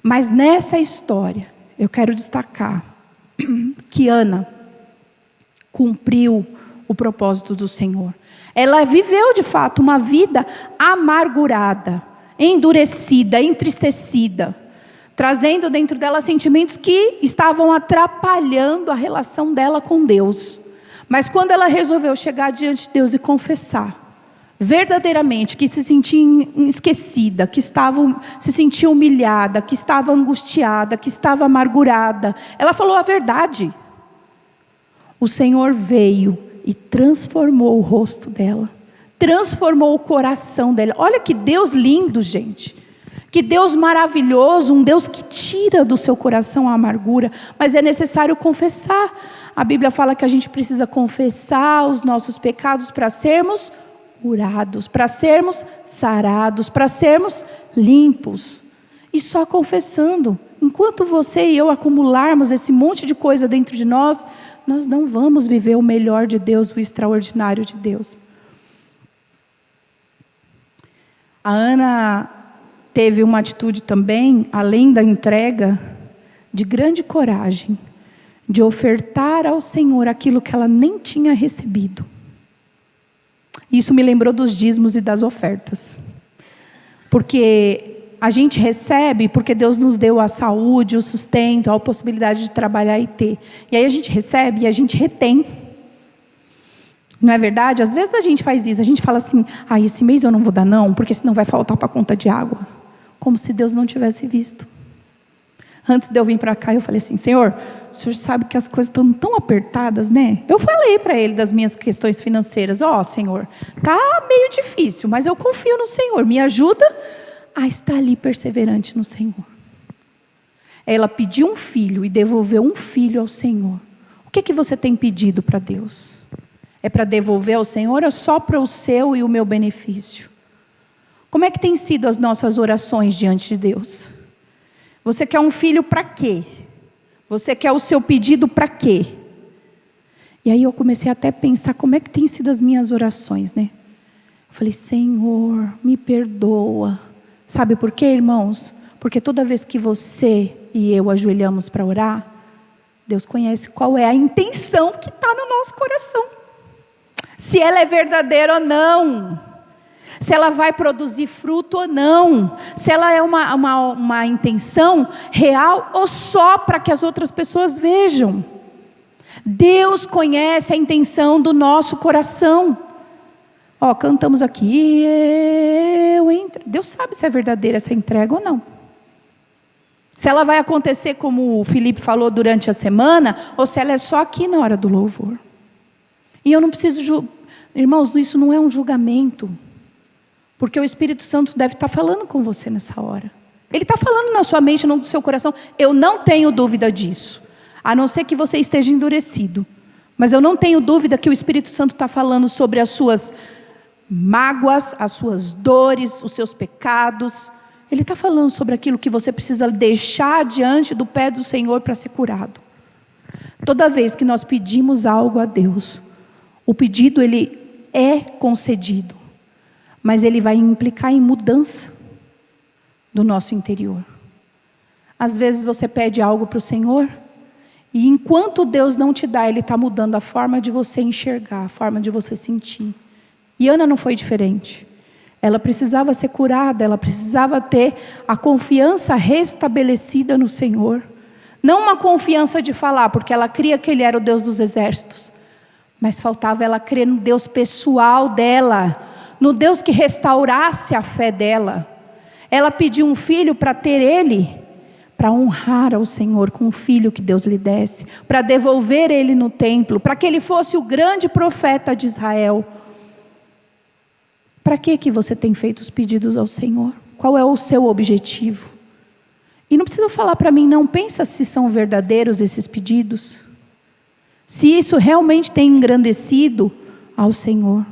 Speaker 5: Mas nessa história, eu quero destacar que Ana cumpriu o propósito do Senhor. Ela viveu de fato uma vida amargurada, endurecida, entristecida, trazendo dentro dela sentimentos que estavam atrapalhando a relação dela com Deus. Mas quando ela resolveu chegar diante de Deus e confessar, verdadeiramente, que se sentia esquecida, que se sentia humilhada, que estava angustiada, que estava amargurada, ela falou a verdade. O Senhor veio e transformou o rosto dela, transformou o coração dela. Olha que Deus lindo, gente. Que Deus maravilhoso, um Deus que tira do seu coração a amargura, mas é necessário confessar. A Bíblia fala que a gente precisa confessar os nossos pecados para sermos curados, para sermos sarados, para sermos limpos. E só confessando. Enquanto você e eu acumularmos esse monte de coisa dentro de nós, nós não vamos viver o melhor de Deus, o extraordinário de Deus. A Ana teve uma atitude também, além da entrega, de grande coragem, de ofertar ao Senhor aquilo que ela nem tinha recebido. Isso me lembrou dos dízimos e das ofertas. Porque a gente recebe porque Deus nos deu a saúde, o sustento, a possibilidade de trabalhar e ter. E aí a gente recebe e a gente retém. Não é verdade? Às vezes a gente faz isso, a gente fala assim, esse mês eu não vou dar não, porque senão vai faltar para a conta de água. Como se Deus não tivesse visto. Antes de eu vir para cá, eu falei assim, Senhor, o Senhor sabe que as coisas estão tão apertadas, né? Eu falei para Ele das minhas questões financeiras, Senhor, tá meio difícil, mas eu confio no Senhor, me ajuda a estar ali perseverante no Senhor. Ela pediu um filho e devolveu um filho ao Senhor. O que você tem pedido para Deus? É para devolver ao Senhor ou só para o seu e o meu benefício? Como é que tem sido as nossas orações diante de Deus? Você quer um filho para quê? Você quer o seu pedido para quê? E aí eu comecei até a pensar como é que tem sido as minhas orações, né? Eu falei, Senhor, me perdoa. Sabe por quê, irmãos? Porque toda vez que você e eu ajoelhamos para orar, Deus conhece qual é a intenção que está no nosso coração. Se ela é verdadeira ou não. Se ela vai produzir fruto ou não. Se ela é uma intenção real ou só para que as outras pessoas vejam. Deus conhece a intenção do nosso coração. Cantamos aqui, Deus sabe se é verdadeira essa entrega ou não. Se ela vai acontecer como o Felipe falou durante a semana, ou se ela é só aqui na hora do louvor. E eu não preciso, irmãos, isso não é um julgamento. Porque o Espírito Santo deve estar falando com você nessa hora. Ele está falando na sua mente, no seu coração. Eu não tenho dúvida disso. A não ser que você esteja endurecido. Mas eu não tenho dúvida que o Espírito Santo está falando sobre as suas mágoas, as suas dores, os seus pecados. Ele está falando sobre aquilo que você precisa deixar diante do pé do Senhor para ser curado. Toda vez que nós pedimos algo a Deus, o pedido ele é concedido, mas ele vai implicar em mudança do nosso interior. Às vezes você pede algo para o Senhor, e enquanto Deus não te dá, Ele está mudando a forma de você enxergar, a forma de você sentir. E Ana não foi diferente. Ela precisava ser curada, ela precisava ter a confiança restabelecida no Senhor. Não uma confiança de falar, porque ela cria que Ele era o Deus dos exércitos. Mas faltava ela crer no Deus pessoal dela, no Deus que restaurasse a fé dela. Ela pediu um filho para ter ele, para honrar ao Senhor com o filho que Deus lhe desse, para devolver ele no templo, para que ele fosse o grande profeta de Israel. Para que você tem feito os pedidos ao Senhor? Qual é o seu objetivo? E não precisa falar para mim, não, pensa se são verdadeiros esses pedidos. Se isso realmente tem engrandecido ao Senhor.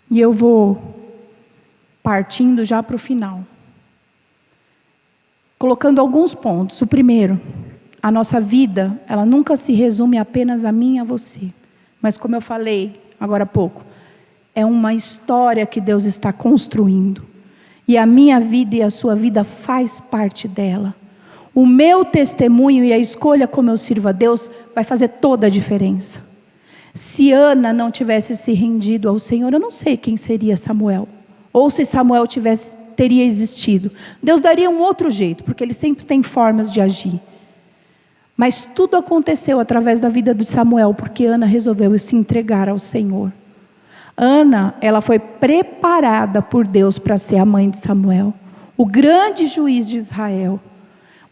Speaker 5: E eu vou partindo já para o final. Colocando alguns pontos. O primeiro, a nossa vida, ela nunca se resume apenas a mim e a você. Mas como eu falei agora há pouco, é uma história que Deus está construindo. E a minha vida e a sua vida faz parte dela. O meu testemunho e a escolha como eu sirvo a Deus vai fazer toda a diferença. Se Ana não tivesse se rendido ao Senhor, eu não sei quem seria Samuel. Ou se Samuel teria existido. Deus daria um outro jeito, porque Ele sempre tem formas de agir. Mas tudo aconteceu através da vida de Samuel, porque Ana resolveu se entregar ao Senhor. Ana, ela foi preparada por Deus para ser a mãe de Samuel, o grande juiz de Israel.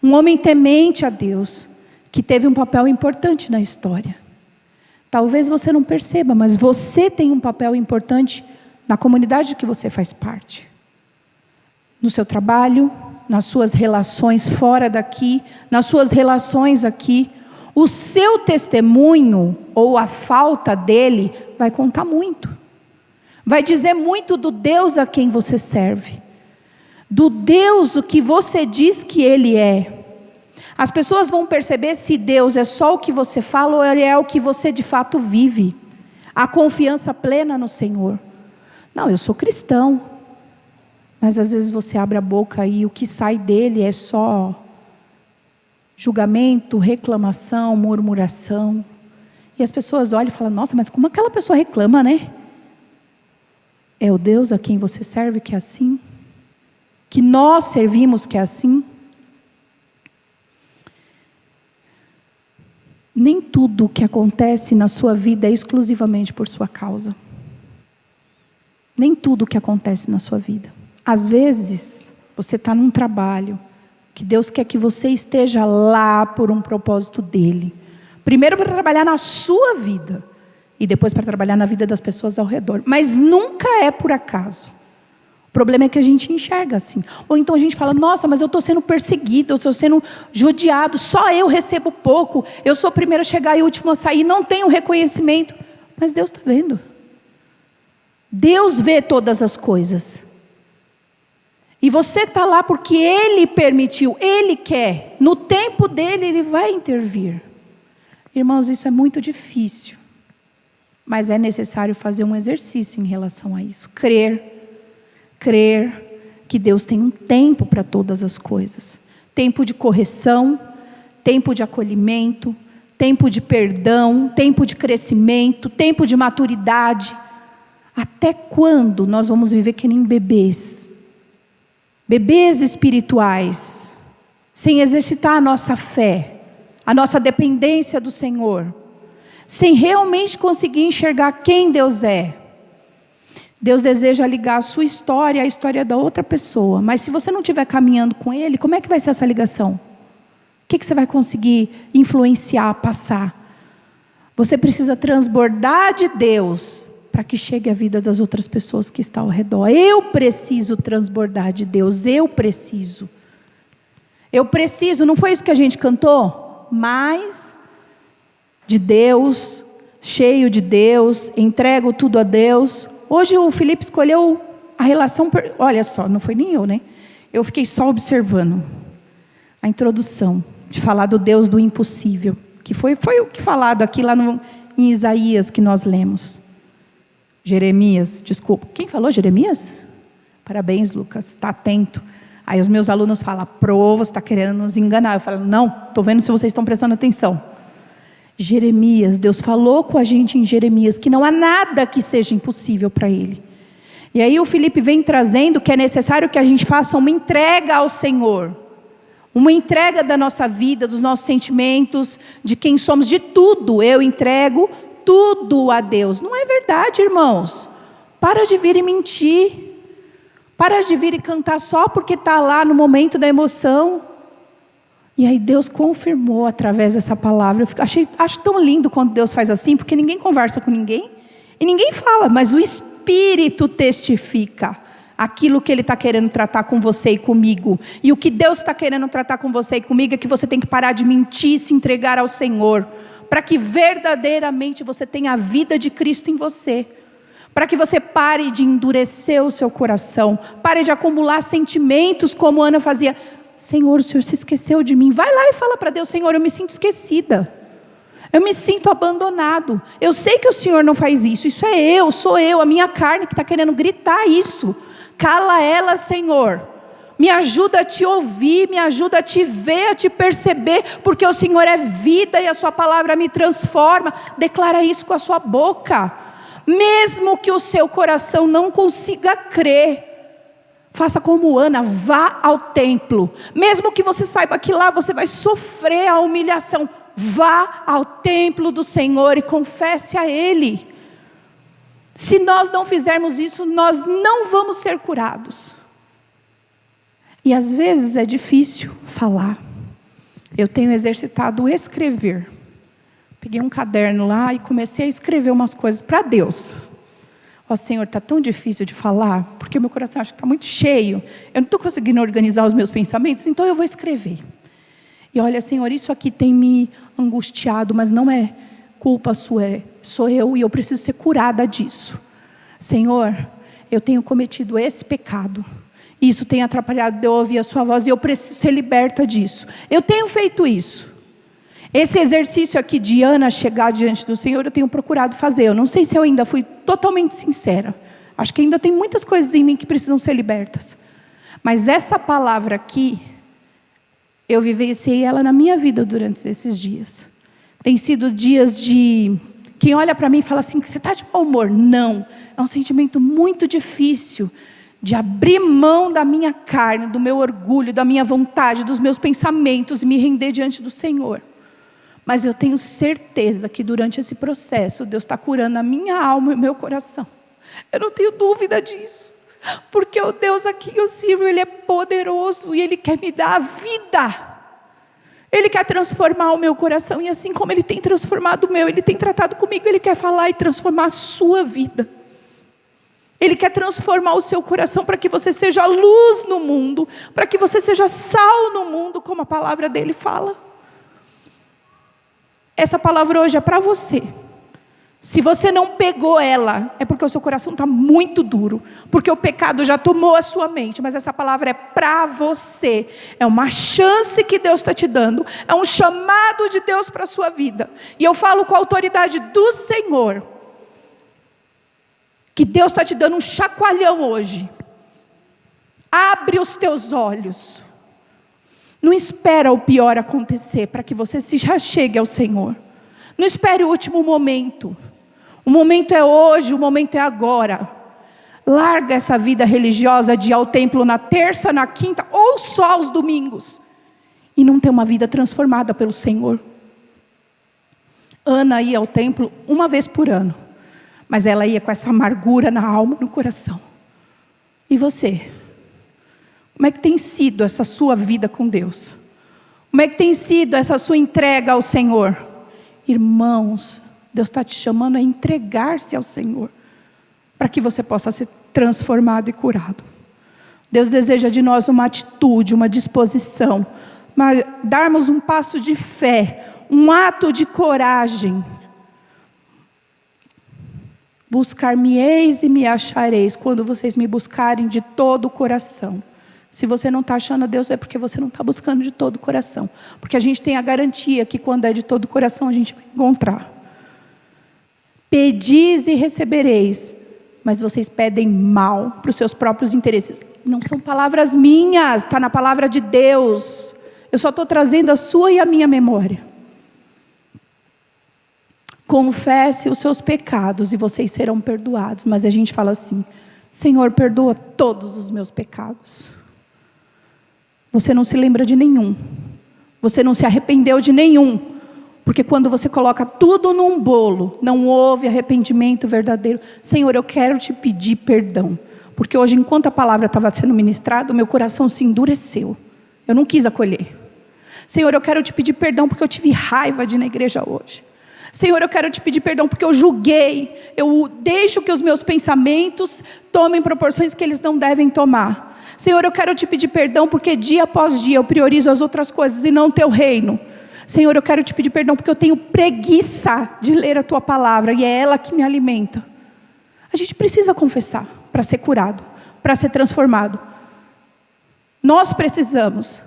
Speaker 5: Um homem temente a Deus, que teve um papel importante na história. Talvez você não perceba, mas você tem um papel importante na comunidade que você faz parte. No seu trabalho, nas suas relações fora daqui, nas suas relações aqui. O seu testemunho, ou a falta dele, vai contar muito. Vai dizer muito do Deus a quem você serve. Do Deus o que você diz que Ele é. As pessoas vão perceber se Deus é só o que você fala ou Ele é o que você de fato vive. A confiança plena no Senhor. Não, eu sou cristão. Mas às vezes você abre a boca e o que sai dele é só julgamento, reclamação, murmuração. E as pessoas olham e falam, nossa, mas como aquela pessoa reclama, né? É o Deus a quem você serve que é assim? Que nós servimos que é assim? Nem tudo o que acontece na sua vida é exclusivamente por sua causa. Nem tudo o que acontece na sua vida. Às vezes, você está num trabalho que Deus quer que você esteja lá por um propósito dEle. Primeiro para trabalhar na sua vida e depois para trabalhar na vida das pessoas ao redor. Mas nunca é por acaso. O problema é que a gente enxerga assim. Ou então a gente fala, nossa, mas eu estou sendo perseguido, eu estou sendo judiado, só eu recebo pouco, eu sou o primeiro a chegar e o último a sair, não tenho reconhecimento. Mas Deus está vendo. Deus vê todas as coisas. E você está lá porque Ele permitiu, Ele quer. No tempo dEle, Ele vai intervir. Irmãos, isso é muito difícil. Mas é necessário fazer um exercício em relação a isso. Crer que Deus tem um tempo para todas as coisas. Tempo de correção, tempo de acolhimento, tempo de perdão, tempo de crescimento, tempo de maturidade. Até quando nós vamos viver que nem bebês? Bebês espirituais, sem exercitar a nossa fé, a nossa dependência do Senhor, sem realmente conseguir enxergar quem Deus é. Deus deseja ligar a sua história à história da outra pessoa, mas se você não estiver caminhando com Ele, como é que vai ser essa ligação? O que você vai conseguir influenciar, passar? Você precisa transbordar de Deus para que chegue à vida das outras pessoas que estão ao redor. Eu preciso transbordar de Deus, eu preciso, não foi isso que a gente cantou? Mais de Deus, cheio de Deus, entrego tudo a Deus. Hoje o Felipe escolheu a relação, olha só, não foi nem eu, né? Eu fiquei só observando a introdução, de falar do Deus do impossível, que foi o que falado aqui lá em Isaías que nós lemos. Jeremias, desculpa, quem falou Jeremias? Parabéns, Lucas, está atento. Aí os meus alunos falam, você está querendo nos enganar. Eu falo, não, estou vendo se vocês estão prestando atenção. Jeremias, Deus falou com a gente em Jeremias que não há nada que seja impossível para Ele. E aí o Felipe vem trazendo que é necessário que a gente faça uma entrega ao Senhor. Uma entrega da nossa vida, dos nossos sentimentos, de quem somos, de tudo. Eu entrego tudo a Deus. Não é verdade, irmãos? Para de vir e mentir. Para de vir e cantar só porque está lá no momento da emoção. E aí Deus confirmou através dessa palavra. Acho tão lindo quando Deus faz assim, porque ninguém conversa com ninguém. E ninguém fala, mas o Espírito testifica aquilo que Ele está querendo tratar com você e comigo. E o que Deus está querendo tratar com você e comigo é que você tem que parar de mentir e se entregar ao Senhor. Para que verdadeiramente você tenha a vida de Cristo em você. Para que você pare de endurecer o seu coração. Pare de acumular sentimentos como Ana fazia. Senhor, o Senhor se esqueceu de mim. Vai lá e fala para Deus, Senhor, eu me sinto esquecida. Eu me sinto abandonado. Eu sei que o Senhor não faz isso. Isso é eu, sou eu, a minha carne que está querendo gritar isso. Cala ela, Senhor. Me ajuda a te ouvir, me ajuda a te ver, a te perceber, porque o Senhor é vida e a sua palavra me transforma. Declara isso com a sua boca. Mesmo que o seu coração não consiga crer, faça como Ana, vá ao templo. Mesmo que você saiba que lá você vai sofrer a humilhação, vá ao templo do Senhor e confesse a Ele. Se nós não fizermos isso, nós não vamos ser curados. E às vezes é difícil falar. Eu tenho exercitado o escrever, Peguei um caderno lá e comecei a escrever umas coisas para Deus. Ó Senhor, está tão difícil de falar, porque meu coração acho que está muito cheio. Eu não estou conseguindo organizar os meus pensamentos, então eu vou escrever. E olha, Senhor, isso aqui tem me angustiado, mas não é culpa sua, sou eu e eu preciso ser curada disso. Senhor, eu tenho cometido esse pecado. Isso tem atrapalhado de eu ouvir a sua voz e eu preciso ser liberta disso. Eu tenho feito isso. Esse exercício aqui de Ana chegar diante do Senhor, eu tenho procurado fazer. Eu não sei se eu ainda fui totalmente sincera. Acho que ainda tem muitas coisas em mim que precisam ser libertas. Mas essa palavra aqui, eu vivenciei ela na minha vida durante esses dias. Tem sido dias de... Quem olha para mim e fala assim, que você está de mau humor. Não, é um sentimento muito difícil de abrir mão da minha carne, do meu orgulho, da minha vontade, dos meus pensamentos e me render diante do Senhor. Mas eu tenho certeza que durante esse processo, Deus está curando a minha alma e o meu coração. Eu não tenho dúvida disso. Porque o Deus a quem eu sirvo, Ele é poderoso e Ele quer me dar a vida. Ele quer transformar o meu coração e assim como Ele tem transformado o meu, Ele tem tratado comigo, Ele quer falar e transformar a sua vida. Ele quer transformar o seu coração para que você seja luz no mundo, para que você seja sal no mundo, como a palavra dele fala. Essa palavra hoje é para você. Se você não pegou ela, é porque o seu coração está muito duro, porque o pecado já tomou a sua mente, mas essa palavra é para você. É uma chance que Deus está te dando, é um chamado de Deus para a sua vida. E eu falo com a autoridade do Senhor, que Deus está te dando um chacoalhão hoje. Abre os teus olhos. Não espera o pior acontecer para que você se chegue ao Senhor. Não espere o último momento. O momento é hoje, o momento é agora. Larga essa vida religiosa de ir ao templo na terça, na quinta ou só aos domingos. E não ter uma vida transformada pelo Senhor. Ana ia ao templo uma vez por ano. Mas ela ia com essa amargura na alma e no coração. E você? Como é que tem sido essa sua vida com Deus? Como é que tem sido essa sua entrega ao Senhor? Irmãos, Deus está te chamando a entregar-se ao Senhor, para que você possa ser transformado e curado. Deus deseja de nós uma atitude, uma disposição, darmos um passo de fé, um ato de coragem. Buscar-me-eis e me achareis, quando vocês me buscarem de todo o coração. Se você não está achando a Deus, é porque você não está buscando de todo o coração. Porque a gente tem a garantia que quando é de todo o coração, a gente vai encontrar. Pedis e recebereis, mas vocês pedem mal para os seus próprios interesses. Não são palavras minhas, está na palavra de Deus. Eu só estou trazendo a sua e a minha memória. Confesse os seus pecados e vocês serão perdoados. Mas a gente fala assim, Senhor, perdoa todos os meus pecados. Você não se lembra de nenhum. Você não se arrependeu de nenhum. Porque quando você coloca tudo num bolo, não houve arrependimento verdadeiro. Senhor, eu quero te pedir perdão. Porque hoje, enquanto a palavra estava sendo ministrada, o meu coração se endureceu. Eu não quis acolher. Senhor, eu quero te pedir perdão porque eu tive raiva de ir na igreja hoje. Senhor, eu quero te pedir perdão porque eu julguei. Eu deixo que os meus pensamentos tomem proporções que eles não devem tomar. Senhor, eu quero te pedir perdão porque dia após dia eu priorizo as outras coisas e não o teu reino. Senhor, eu quero te pedir perdão porque eu tenho preguiça de ler a tua palavra e é ela que me alimenta. A gente precisa confessar para ser curado, para ser transformado. Nós precisamos.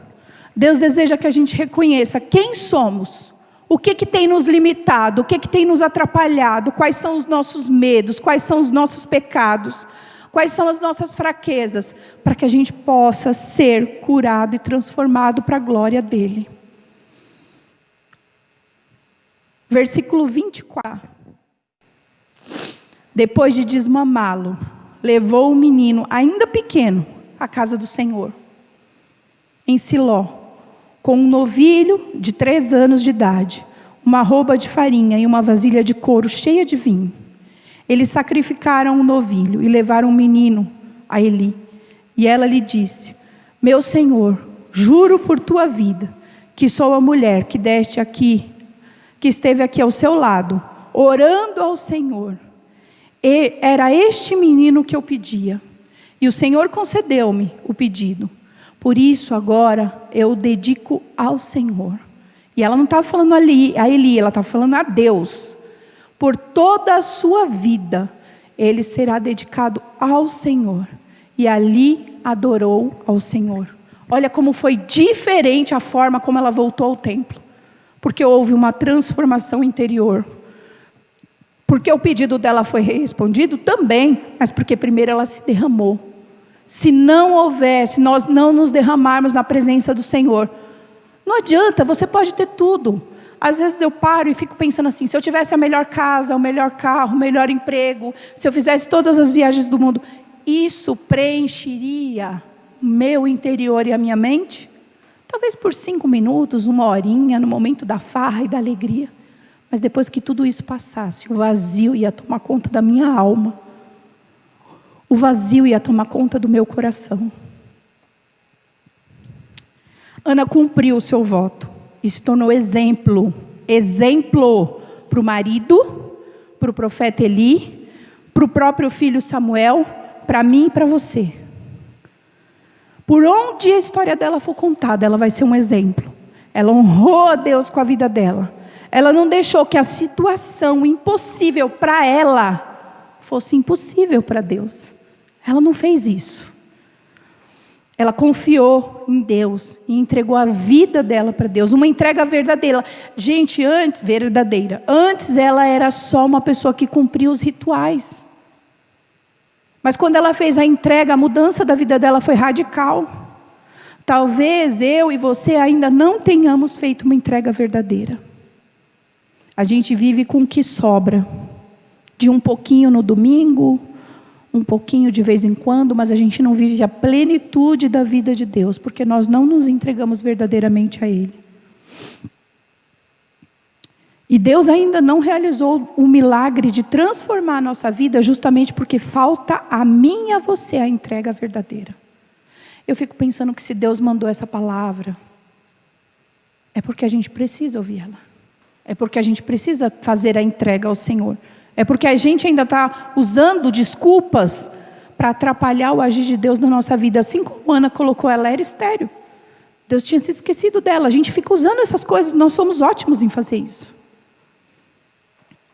Speaker 5: Deus deseja que a gente reconheça quem somos, o que tem nos limitado, o que tem nos atrapalhado, quais são os nossos medos, quais são os nossos pecados, quais são as nossas fraquezas, para que a gente possa ser curado e transformado para a glória dEle. Versículo 24. Depois de desmamá-lo, levou o menino, ainda pequeno, à casa do Senhor, em Siló, com um novilho de 3 anos de idade, uma arroba de farinha e uma vasilha de couro cheia de vinho. Eles sacrificaram o novilho e levaram o menino a Eli. E ela lhe disse: meu senhor, juro por tua vida, que sou a mulher que deste aqui, que esteve aqui ao seu lado, orando ao Senhor. E era este menino que eu pedia. E o Senhor concedeu-me o pedido. Por isso, agora, eu o dedico ao Senhor. E ela não estava falando ali, a Eli, ela estava falando a Deus. Por toda a sua vida, ele será dedicado ao Senhor. E ali adorou ao Senhor. Olha como foi diferente a forma como ela voltou ao templo. Porque houve uma transformação interior. Porque o pedido dela foi respondido também, mas porque primeiro ela se derramou. Se não houver, se nós não nos derramarmos na presença do Senhor, não adianta, você pode ter tudo. Às vezes eu paro e fico pensando assim, se eu tivesse a melhor casa, o melhor carro, o melhor emprego, se eu fizesse todas as viagens do mundo, isso preencheria o meu interior e a minha mente? Talvez por 5 minutos, 1 horinha, no momento da farra e da alegria. Mas depois que tudo isso passasse, o vazio ia tomar conta da minha alma. O vazio ia tomar conta do meu coração. Ana cumpriu o seu voto e se tornou exemplo para o marido, para o profeta Eli, para o próprio filho Samuel, para mim e para você. Por onde a história dela for contada, ela vai ser um exemplo. Ela honrou a Deus com a vida dela. Ela não deixou que a situação impossível para ela fosse impossível para Deus. Ela não fez isso. Ela confiou em Deus e entregou a vida dela para Deus. Uma entrega verdadeira. Gente, verdadeira. Antes ela era só uma pessoa que cumpria os rituais. Mas quando ela fez a entrega, a mudança da vida dela foi radical. Talvez eu e você ainda não tenhamos feito uma entrega verdadeira. A gente vive com o que sobra. De um pouquinho no domingo, um pouquinho de vez em quando, mas a gente não vive a plenitude da vida de Deus, porque nós não nos entregamos verdadeiramente a Ele. E Deus ainda não realizou o milagre de transformar a nossa vida, justamente porque falta a mim e a você a entrega verdadeira. Eu fico pensando que se Deus mandou essa palavra, é porque a gente precisa ouvi-la. É porque a gente precisa fazer a entrega ao Senhor. É porque a gente ainda está usando desculpas para atrapalhar o agir de Deus na nossa vida. Assim como Ana colocou, ela era estéril. Deus tinha se esquecido dela. A gente fica usando essas coisas, nós somos ótimos em fazer isso.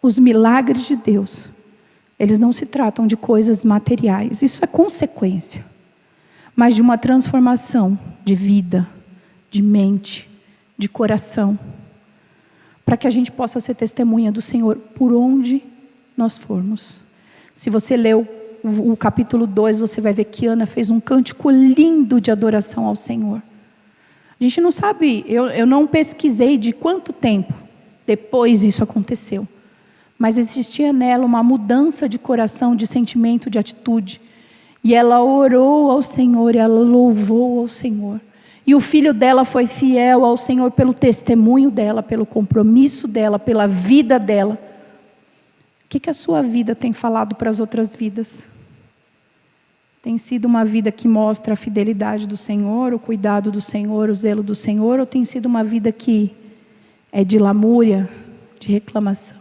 Speaker 5: Os milagres de Deus, eles não se tratam de coisas materiais. Isso é consequência. Mas de uma transformação de vida, de mente, de coração. Para que a gente possa ser testemunha do Senhor por onde nós formos. Se você leu o capítulo 2, você vai ver que Ana fez um cântico lindo de adoração ao Senhor. A gente não sabe, eu não pesquisei de quanto tempo depois isso aconteceu. Mas existia nela uma mudança de coração, de sentimento, de atitude. E ela orou ao Senhor, e ela louvou ao Senhor. E o filho dela foi fiel ao Senhor pelo testemunho dela, pelo compromisso dela, pela vida dela. O que a sua vida tem falado para as outras vidas? Tem sido uma vida que mostra a fidelidade do Senhor, o cuidado do Senhor, o zelo do Senhor? Ou tem sido uma vida que é de lamúria, de reclamação?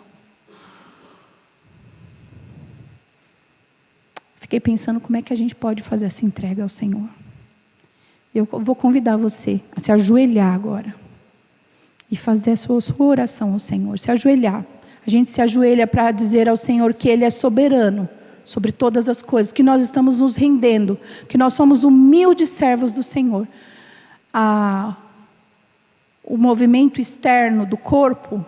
Speaker 5: Fiquei pensando como é que a gente pode fazer essa entrega ao Senhor. Eu vou convidar você a se ajoelhar agora e fazer a sua oração ao Senhor. Se ajoelhar. A gente se ajoelha para dizer ao Senhor que Ele é soberano sobre todas as coisas, que nós estamos nos rendendo, que nós somos humildes servos do Senhor. O movimento externo do corpo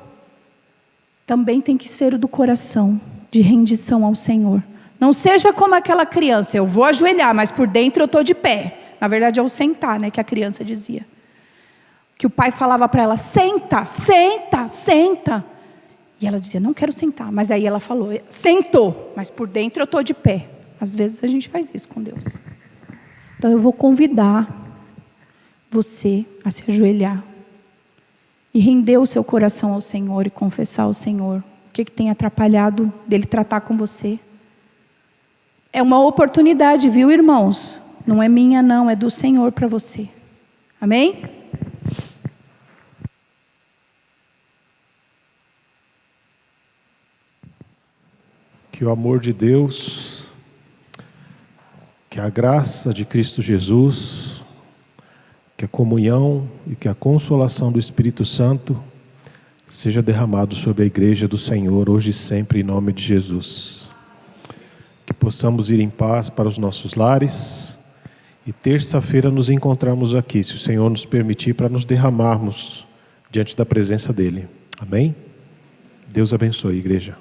Speaker 5: também tem que ser o do coração, de rendição ao Senhor. Não seja como aquela criança, eu vou ajoelhar, mas por dentro eu estou de pé. Na verdade é o sentar, né, que a criança dizia. Que o pai falava para ela, senta, senta, senta. E ela dizia, não quero sentar. Mas aí ela falou, sentou, mas por dentro eu estou de pé. Às vezes a gente faz isso com Deus. Então eu vou convidar você a se ajoelhar. E render o seu coração ao Senhor e confessar ao Senhor. O que tem atrapalhado dele tratar com você. É uma oportunidade, viu, irmãos? Não é minha, não, é do Senhor para você. Amém?
Speaker 1: Que o amor de Deus, que a graça de Cristo Jesus, que a comunhão e que a consolação do Espírito Santo seja derramado sobre a igreja do Senhor, hoje e sempre, em nome de Jesus. Que possamos ir em paz para os nossos lares e terça-feira nos encontrarmos aqui, se o Senhor nos permitir, para nos derramarmos diante da presença dEle. Amém? Deus abençoe, igreja.